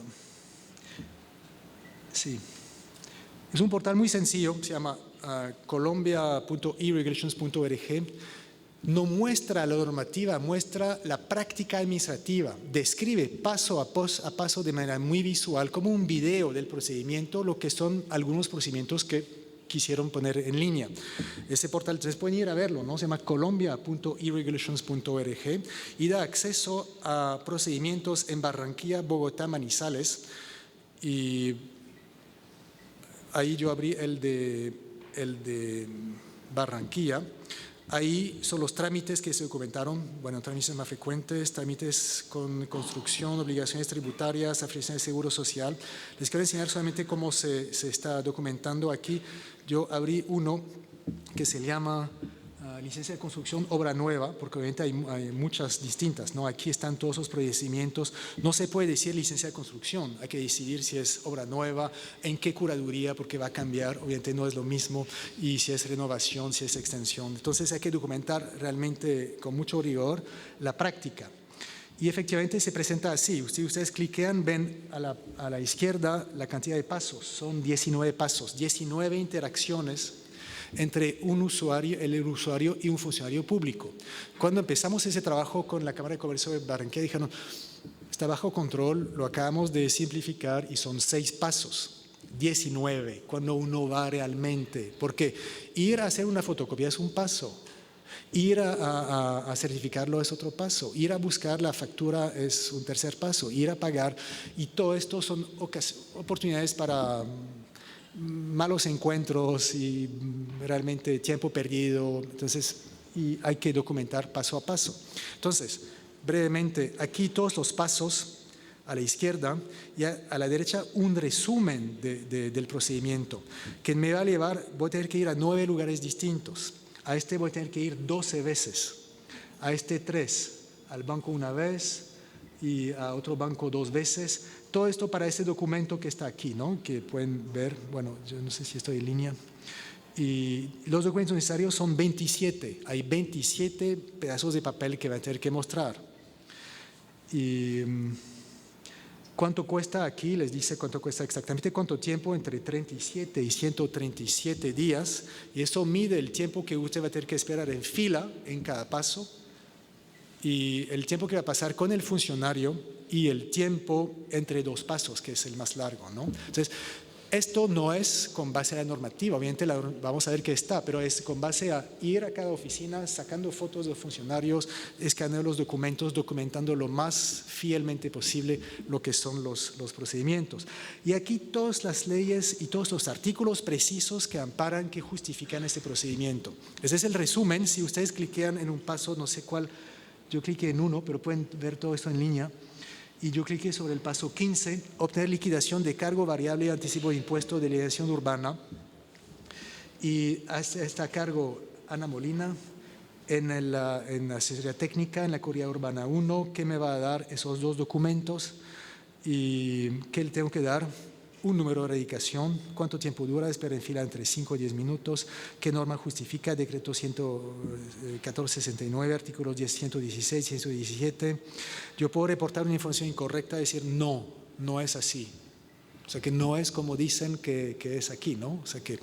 Sí. Es un portal muy sencillo, se llama colombia.eregulations.org. no muestra la normativa, muestra la práctica administrativa, describe paso a paso de manera muy visual, como un video del procedimiento, lo que son algunos procedimientos que quisieron poner en línea. Ese portal, ustedes pueden ir a verlo, ¿no? Se llama colombia.eregulations.org y da acceso a procedimientos en Barranquilla, Bogotá, Manizales. Y ahí yo abrí el de Barranquilla. Ahí son los trámites que se documentaron, bueno, trámites más frecuentes, trámites con construcción, obligaciones tributarias, afiliación de seguro social. Les quiero enseñar solamente cómo se está documentando aquí. Yo abrí uno que se llama licencia de construcción obra nueva, porque obviamente hay muchas distintas, ¿no? Aquí están todos los procedimientos. No se puede decir licencia de construcción, hay que decidir si es obra nueva, en qué curaduría, porque va a cambiar, obviamente no es lo mismo, y si es renovación, si es extensión. Entonces hay que documentar realmente con mucho rigor la práctica. Y efectivamente se presenta así. Si ustedes cliquean, ven a la izquierda la cantidad de pasos. Son 19 pasos, 19 interacciones entre el usuario y un funcionario público. Cuando empezamos ese trabajo con la Cámara de Comercio de Barranquilla, dijeron, está bajo control, lo acabamos de simplificar y son 6 pasos, 19, cuando uno va realmente. Porque ir a hacer una fotocopia es un paso, ir a certificarlo es otro paso, ir a buscar la factura es un tercer paso, ir a pagar, y todo esto son oportunidades para malos encuentros y realmente tiempo perdido. Entonces, y hay que documentar paso a paso. Entonces, brevemente, aquí todos los pasos a la izquierda y a la derecha un resumen del procedimiento que me va a llevar, voy a tener que ir a 9 lugares distintos. A este voy a tener que ir 12 veces, a este 3, al banco una vez y a otro banco 2 veces. Todo esto para ese documento que está aquí, ¿no? Que pueden ver, bueno, yo no sé si estoy en línea. Y los documentos necesarios son 27. Hay 27 pedazos de papel que van a tener que mostrar. Y ¿cuánto cuesta aquí? Les dice cuánto cuesta exactamente, cuánto tiempo, entre 37 y 137 días. Y eso mide el tiempo que usted va a tener que esperar en fila en cada paso y el tiempo que va a pasar con el funcionario y el tiempo entre 2 pasos, que es el más largo, ¿no? Entonces, esto no es con base a la normativa, obviamente vamos a ver qué está, pero es con base a ir a cada oficina, sacando fotos de los funcionarios, escaneando los documentos, documentando lo más fielmente posible lo que son los procedimientos. Y aquí todas las leyes y todos los artículos precisos que amparan, que justifican este procedimiento. Ese es el resumen. Si ustedes cliquean en un paso, no sé cuál, yo cliqué en uno, pero pueden ver todo esto en línea. Y yo cliqué sobre el paso 15, obtener liquidación de cargo variable y anticipo de impuesto de liquidación urbana. Y está a cargo Ana Molina en la asesoría técnica, en la Correa Urbana 1, que me va a dar esos 2 documentos y que le tengo que dar un número de erradicación, cuánto tiempo dura, espera en fila entre 5 y 10 minutos, qué norma justifica, decreto 1469, artículos 10, 116, 117. Yo puedo reportar una información incorrecta y decir no es así. O sea que no es como dicen que es aquí, ¿no? O sea que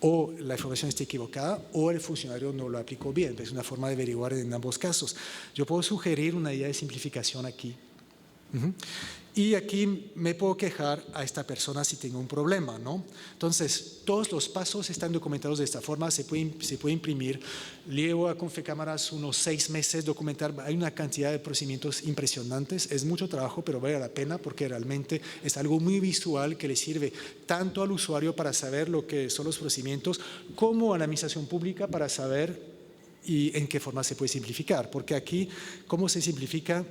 o la información está equivocada o el funcionario no lo aplicó bien. Es una forma de averiguar en ambos casos. Yo puedo sugerir una idea de simplificación aquí. Y aquí me puedo quejar a esta persona si tengo un problema, ¿no? Entonces, todos los pasos están documentados de esta forma, se puede imprimir. Llevo a Confecámaras unos 6 meses documentar, hay una cantidad de procedimientos impresionantes, es mucho trabajo, pero vale la pena porque realmente es algo muy visual que le sirve tanto al usuario para saber lo que son los procedimientos, como a la administración pública para saber y en qué forma se puede simplificar. Porque aquí, ¿cómo se simplifica?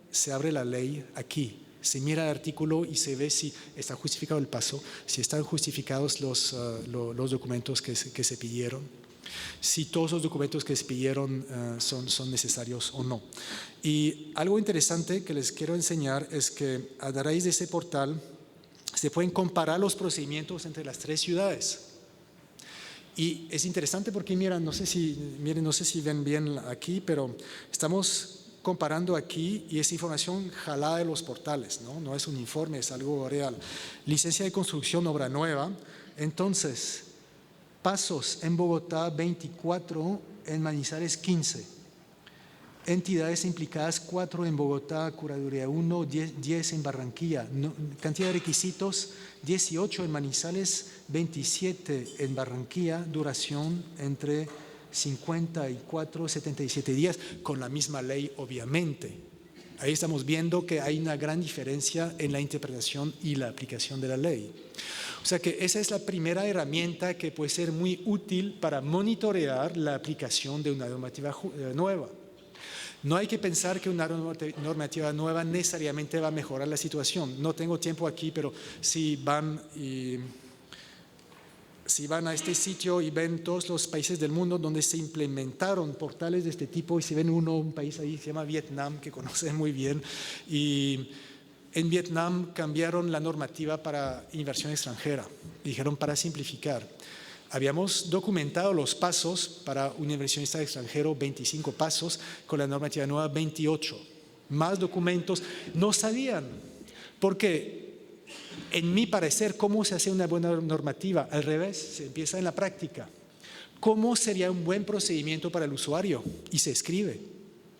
Se abre la ley aquí. Se mira el artículo y se ve si está justificado el paso, si están justificados los documentos que se pidieron, si todos los documentos que se pidieron son necesarios o no. Y algo interesante que les quiero enseñar es que a raíz de ese portal se pueden comparar los procedimientos entre las 3 ciudades. Y es interesante porque miren, no sé si ven bien aquí, pero estamos comparando aquí y es información jalada de los portales, no es un informe, es algo real. Licencia de construcción, obra nueva. Entonces, pasos en Bogotá 24, en Manizales 15. Entidades implicadas 4 en Bogotá, Curaduría 1, 10 en Barranquilla. Cantidad de requisitos 18 en Manizales, 27 en Barranquilla, duración entre 54 y 77 días, con la misma ley obviamente. Ahí estamos viendo que hay una gran diferencia en la interpretación y la aplicación de la ley. O sea que esa es la primera herramienta que puede ser muy útil para monitorear la aplicación de una normativa nueva. No hay que pensar que una normativa nueva necesariamente va a mejorar la situación. No tengo tiempo aquí, pero si van a este sitio y ven todos los países del mundo donde se implementaron portales de este tipo, y si ven un país ahí que se llama Vietnam, que conocen muy bien, y en Vietnam cambiaron la normativa para inversión extranjera, dijeron para simplificar. Habíamos documentado los pasos para un inversionista extranjero, 25 pasos, con la normativa nueva 28. Más documentos, no sabían, porque en mi parecer, ¿cómo se hace una buena normativa? Al revés, se empieza en la práctica. ¿Cómo sería un buen procedimiento para el usuario? Y se escribe.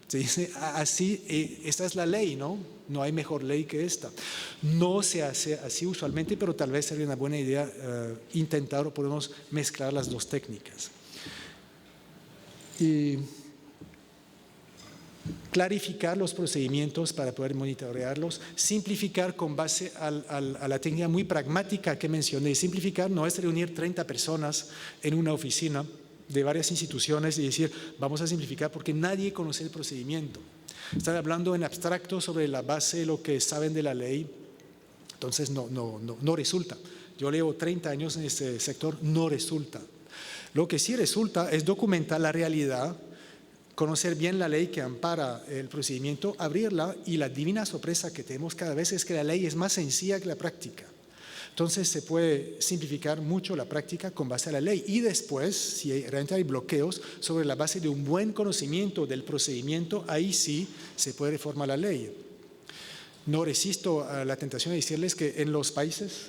Se dice así, esta es la ley, ¿no? No hay mejor ley que esta. No se hace así usualmente, pero tal vez sería una buena idea intentar o podemos mezclar las dos técnicas. Y clarificar los procedimientos para poder monitorearlos, simplificar con base a la técnica muy pragmática que mencioné. Simplificar no es reunir 30 personas en una oficina de varias instituciones y decir, vamos a simplificar porque nadie conoce el procedimiento. Están hablando en abstracto sobre la base de lo que saben de la ley, entonces no resulta. Yo llevo 30 años en este sector, no resulta. Lo que sí resulta es documentar la realidad, conocer bien la ley que ampara el procedimiento, abrirla, y la divina sorpresa que tenemos cada vez es que la ley es más sencilla que la práctica. Entonces se puede simplificar mucho la práctica con base a la ley, y después, si realmente hay bloqueos, sobre la base de un buen conocimiento del procedimiento, ahí sí se puede reformar la ley. No resisto a la tentación de decirles que en los países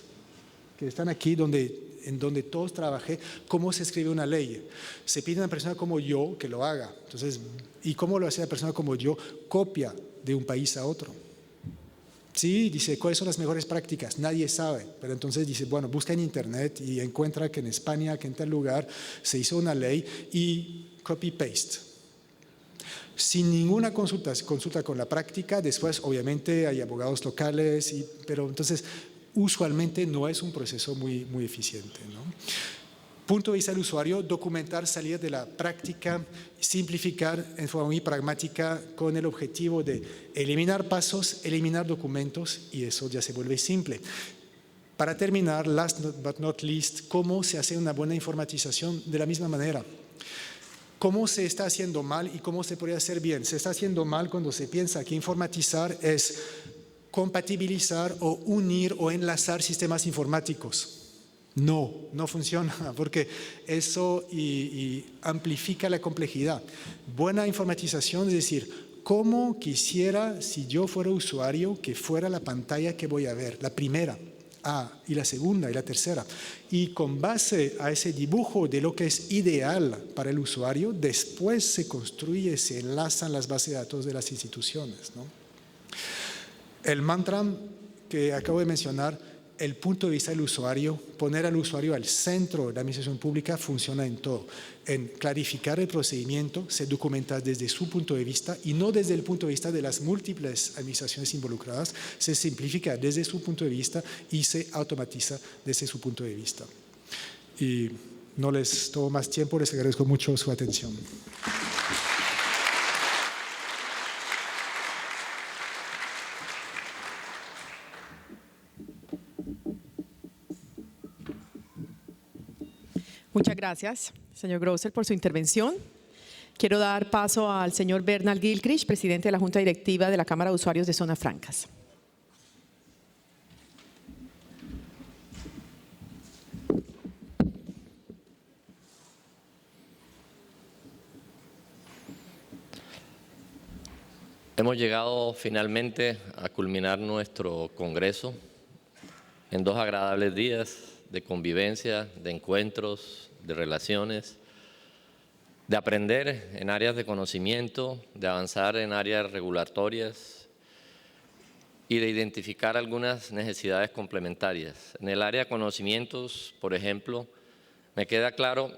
que están aquí, en donde todos trabajé, ¿cómo se escribe una ley? Se pide a una persona como yo que lo haga. Entonces, ¿y cómo lo hace una persona como yo? Copia de un país a otro. Sí, dice, ¿cuáles son las mejores prácticas? Nadie sabe, pero entonces dice, bueno, busca en internet y encuentra que en España, que en tal lugar, se hizo una ley y copy-paste. Sin ninguna consulta con la práctica. Después, obviamente, hay abogados locales, pero entonces usualmente no es un proceso muy eficiente, ¿no? Punto de vista del usuario, documentar, salir de la práctica, simplificar en forma muy pragmática con el objetivo de eliminar pasos, eliminar documentos, y eso ya se vuelve simple. Para terminar, last but not least, ¿cómo se hace una buena informatización? De la misma manera. ¿Cómo se está haciendo mal y cómo se podría hacer bien? Se está haciendo mal cuando se piensa que informatizar es compatibilizar o unir o enlazar sistemas informáticos. No funciona, porque eso y amplifica la complejidad. Buena informatización es decir, ¿cómo quisiera, si yo fuera usuario, que fuera la pantalla que voy a ver? La primera, y la segunda y la tercera. Y con base a ese dibujo de lo que es ideal para el usuario, después se construye, se enlazan las bases de datos de las instituciones, ¿no? El mantra que acabo de mencionar, el punto de vista del usuario, poner al usuario al centro de la administración pública, funciona en todo. En clarificar el procedimiento, se documenta desde su punto de vista y no desde el punto de vista de las múltiples administraciones involucradas, se simplifica desde su punto de vista y se automatiza desde su punto de vista. Y no les tomo más tiempo, les agradezco mucho su atención. Muchas gracias, señor Grosser, por su intervención. Quiero dar paso al señor Bernard Gilchrist, presidente de la Junta Directiva de la Cámara de Usuarios de Zonas Francas. Hemos llegado finalmente a culminar nuestro congreso en 2 agradables días de convivencia, de encuentros, de relaciones. de aprender en áreas de conocimiento, de avanzar en áreas regulatorias y de identificar algunas necesidades complementarias. En el área de conocimientos, por ejemplo, me queda claro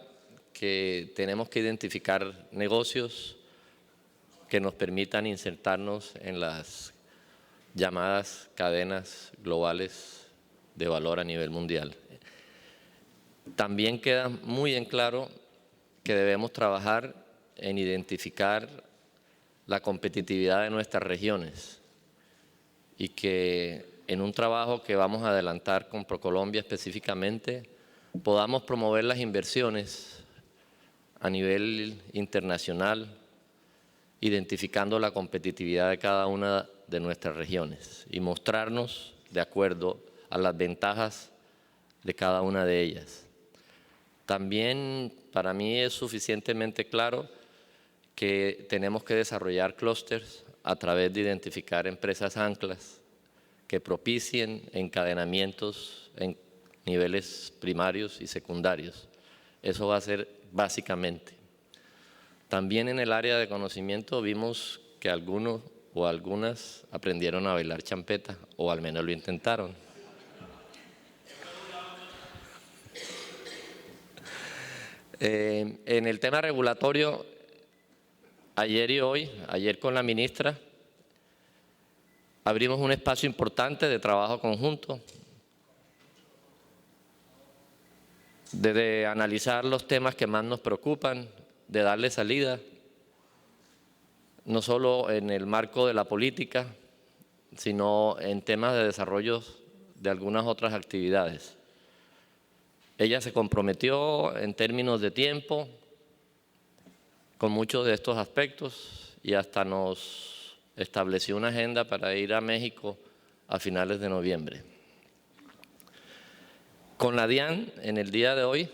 que tenemos que identificar negocios que nos permitan insertarnos en las llamadas cadenas globales de valor a nivel mundial. También queda muy en claro que debemos trabajar en identificar la competitividad de nuestras regiones y que en un trabajo que vamos a adelantar con ProColombia específicamente, podamos promover las inversiones a nivel internacional, identificando la competitividad de cada una de nuestras regiones y mostrarnos de acuerdo a las ventajas de cada una de ellas. También para mí es suficientemente claro que tenemos que desarrollar clústeres a través de identificar empresas anclas que propicien encadenamientos en niveles primarios y secundarios. Eso va a ser básicamente. También en el área de conocimiento vimos que algunos o algunas aprendieron a bailar champeta, o al menos lo intentaron. En el tema regulatorio, ayer y hoy, ayer con la ministra, abrimos un espacio importante de trabajo conjunto, de analizar los temas que más nos preocupan, de darle salida, no solo en el marco de la política, sino en temas de desarrollo de algunas otras actividades. Ella se comprometió en términos de tiempo con muchos de estos aspectos y hasta nos estableció una agenda para ir a México a finales de noviembre. Con la DIAN, en el día de hoy,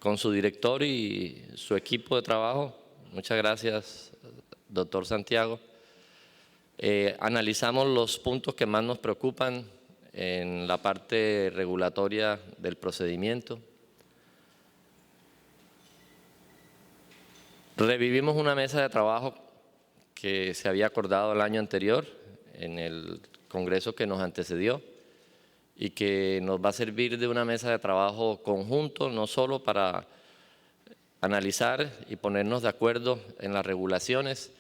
con su director y su equipo de trabajo, muchas gracias, doctor Santiago, analizamos los puntos que más nos preocupan en la parte regulatoria del procedimiento. Revivimos una mesa de trabajo que se había acordado el año anterior en el congreso que nos antecedió y que nos va a servir de una mesa de trabajo conjunto, no solo para analizar y ponernos de acuerdo en las regulaciones,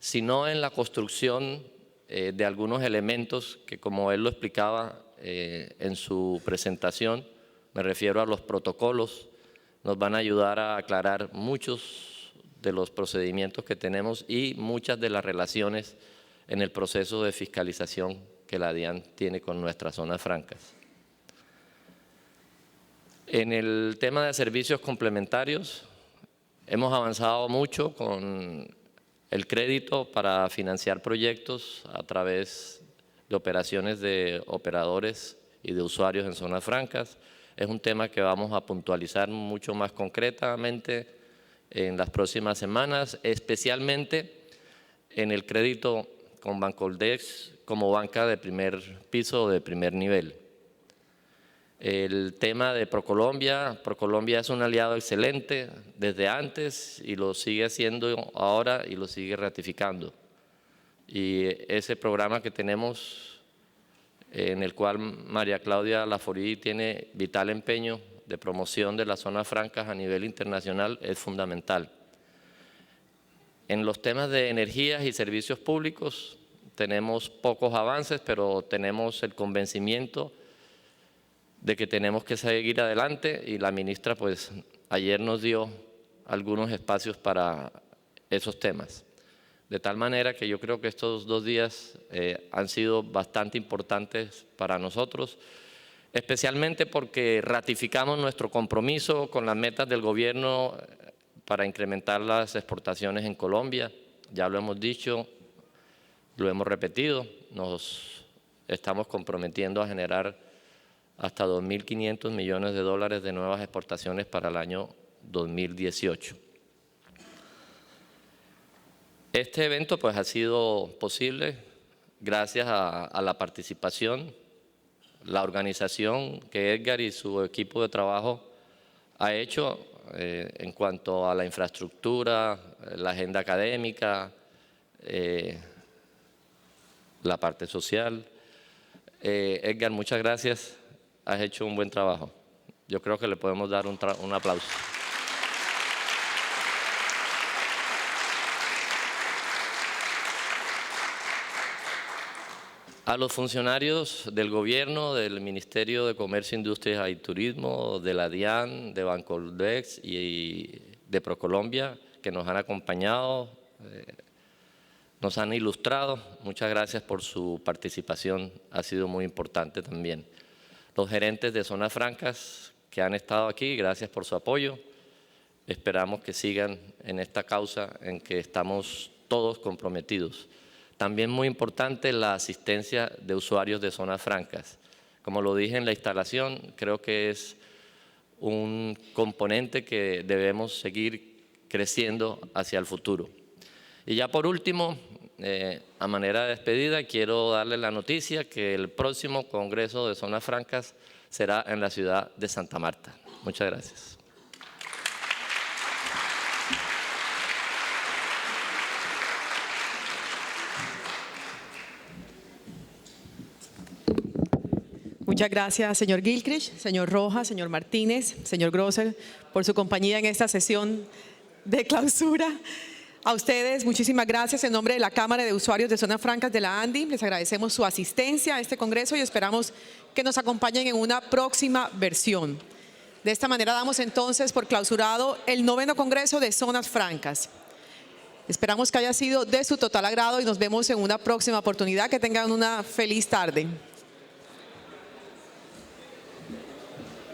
sino en la construcción de algunos elementos que, como él lo explicaba en su presentación, me refiero a los protocolos, nos van a ayudar a aclarar muchos de los procedimientos que tenemos y muchas de las relaciones en el proceso de fiscalización que la DIAN tiene con nuestras zonas francas. En el tema de servicios complementarios, hemos avanzado mucho con el crédito para financiar proyectos a través de operaciones de operadores y de usuarios en zonas francas. Es un tema que vamos a puntualizar mucho más concretamente en las próximas semanas, especialmente en el crédito con Bancoldex como banca de primer piso o de primer nivel. El tema de ProColombia, ProColombia es un aliado excelente desde antes y lo sigue haciendo ahora y lo sigue ratificando. Y ese programa que tenemos, en el cual María Claudia Laforí tiene vital empeño de promoción de las zonas francas a nivel internacional, es fundamental. En los temas de energías y servicios públicos tenemos pocos avances, pero tenemos el convencimiento de que tenemos que seguir adelante y la ministra pues ayer nos dio algunos espacios para esos temas. De tal manera que yo creo que estos 2 días han sido bastante importantes para nosotros, especialmente porque ratificamos nuestro compromiso con las metas del gobierno para incrementar las exportaciones en Colombia. Ya lo hemos dicho, lo hemos repetido, nos estamos comprometiendo a generar hasta 2.500 millones de dólares de nuevas exportaciones para el año 2018. Este evento pues ha sido posible gracias a la participación, la organización que Edgar y su equipo de trabajo ha hecho en cuanto a la infraestructura, la agenda académica, la parte social. Edgar, muchas gracias. Has hecho un buen trabajo. Yo creo que le podemos dar un aplauso. A los funcionarios del gobierno, del Ministerio de Comercio, Industria y Turismo, de la DIAN, de Bancoldex y de Procolombia, que nos han acompañado, nos han ilustrado. Muchas gracias por su participación, ha sido muy importante también. Los gerentes de zonas francas que han estado aquí, gracias por su apoyo. Esperamos que sigan en esta causa en que estamos todos comprometidos. También muy importante la asistencia de usuarios de zonas francas. Como lo dije en la instalación, creo que es un componente que debemos seguir creciendo hacia el futuro. Y ya por último, a manera de despedida, quiero darle la noticia que el próximo Congreso de Zonas Francas será en la ciudad de Santa Marta. Muchas gracias. Muchas gracias, señor Gilchrist, señor Rojas, señor Martínez, señor Grosser, por su compañía en esta sesión de clausura. A ustedes, muchísimas gracias en nombre de la Cámara de Usuarios de Zonas Francas de la ANDI. Les agradecemos su asistencia a este congreso y esperamos que nos acompañen en una próxima versión. De esta manera damos entonces por clausurado el 9º Congreso de Zonas Francas. Esperamos que haya sido de su total agrado y nos vemos en una próxima oportunidad. Que tengan una feliz tarde.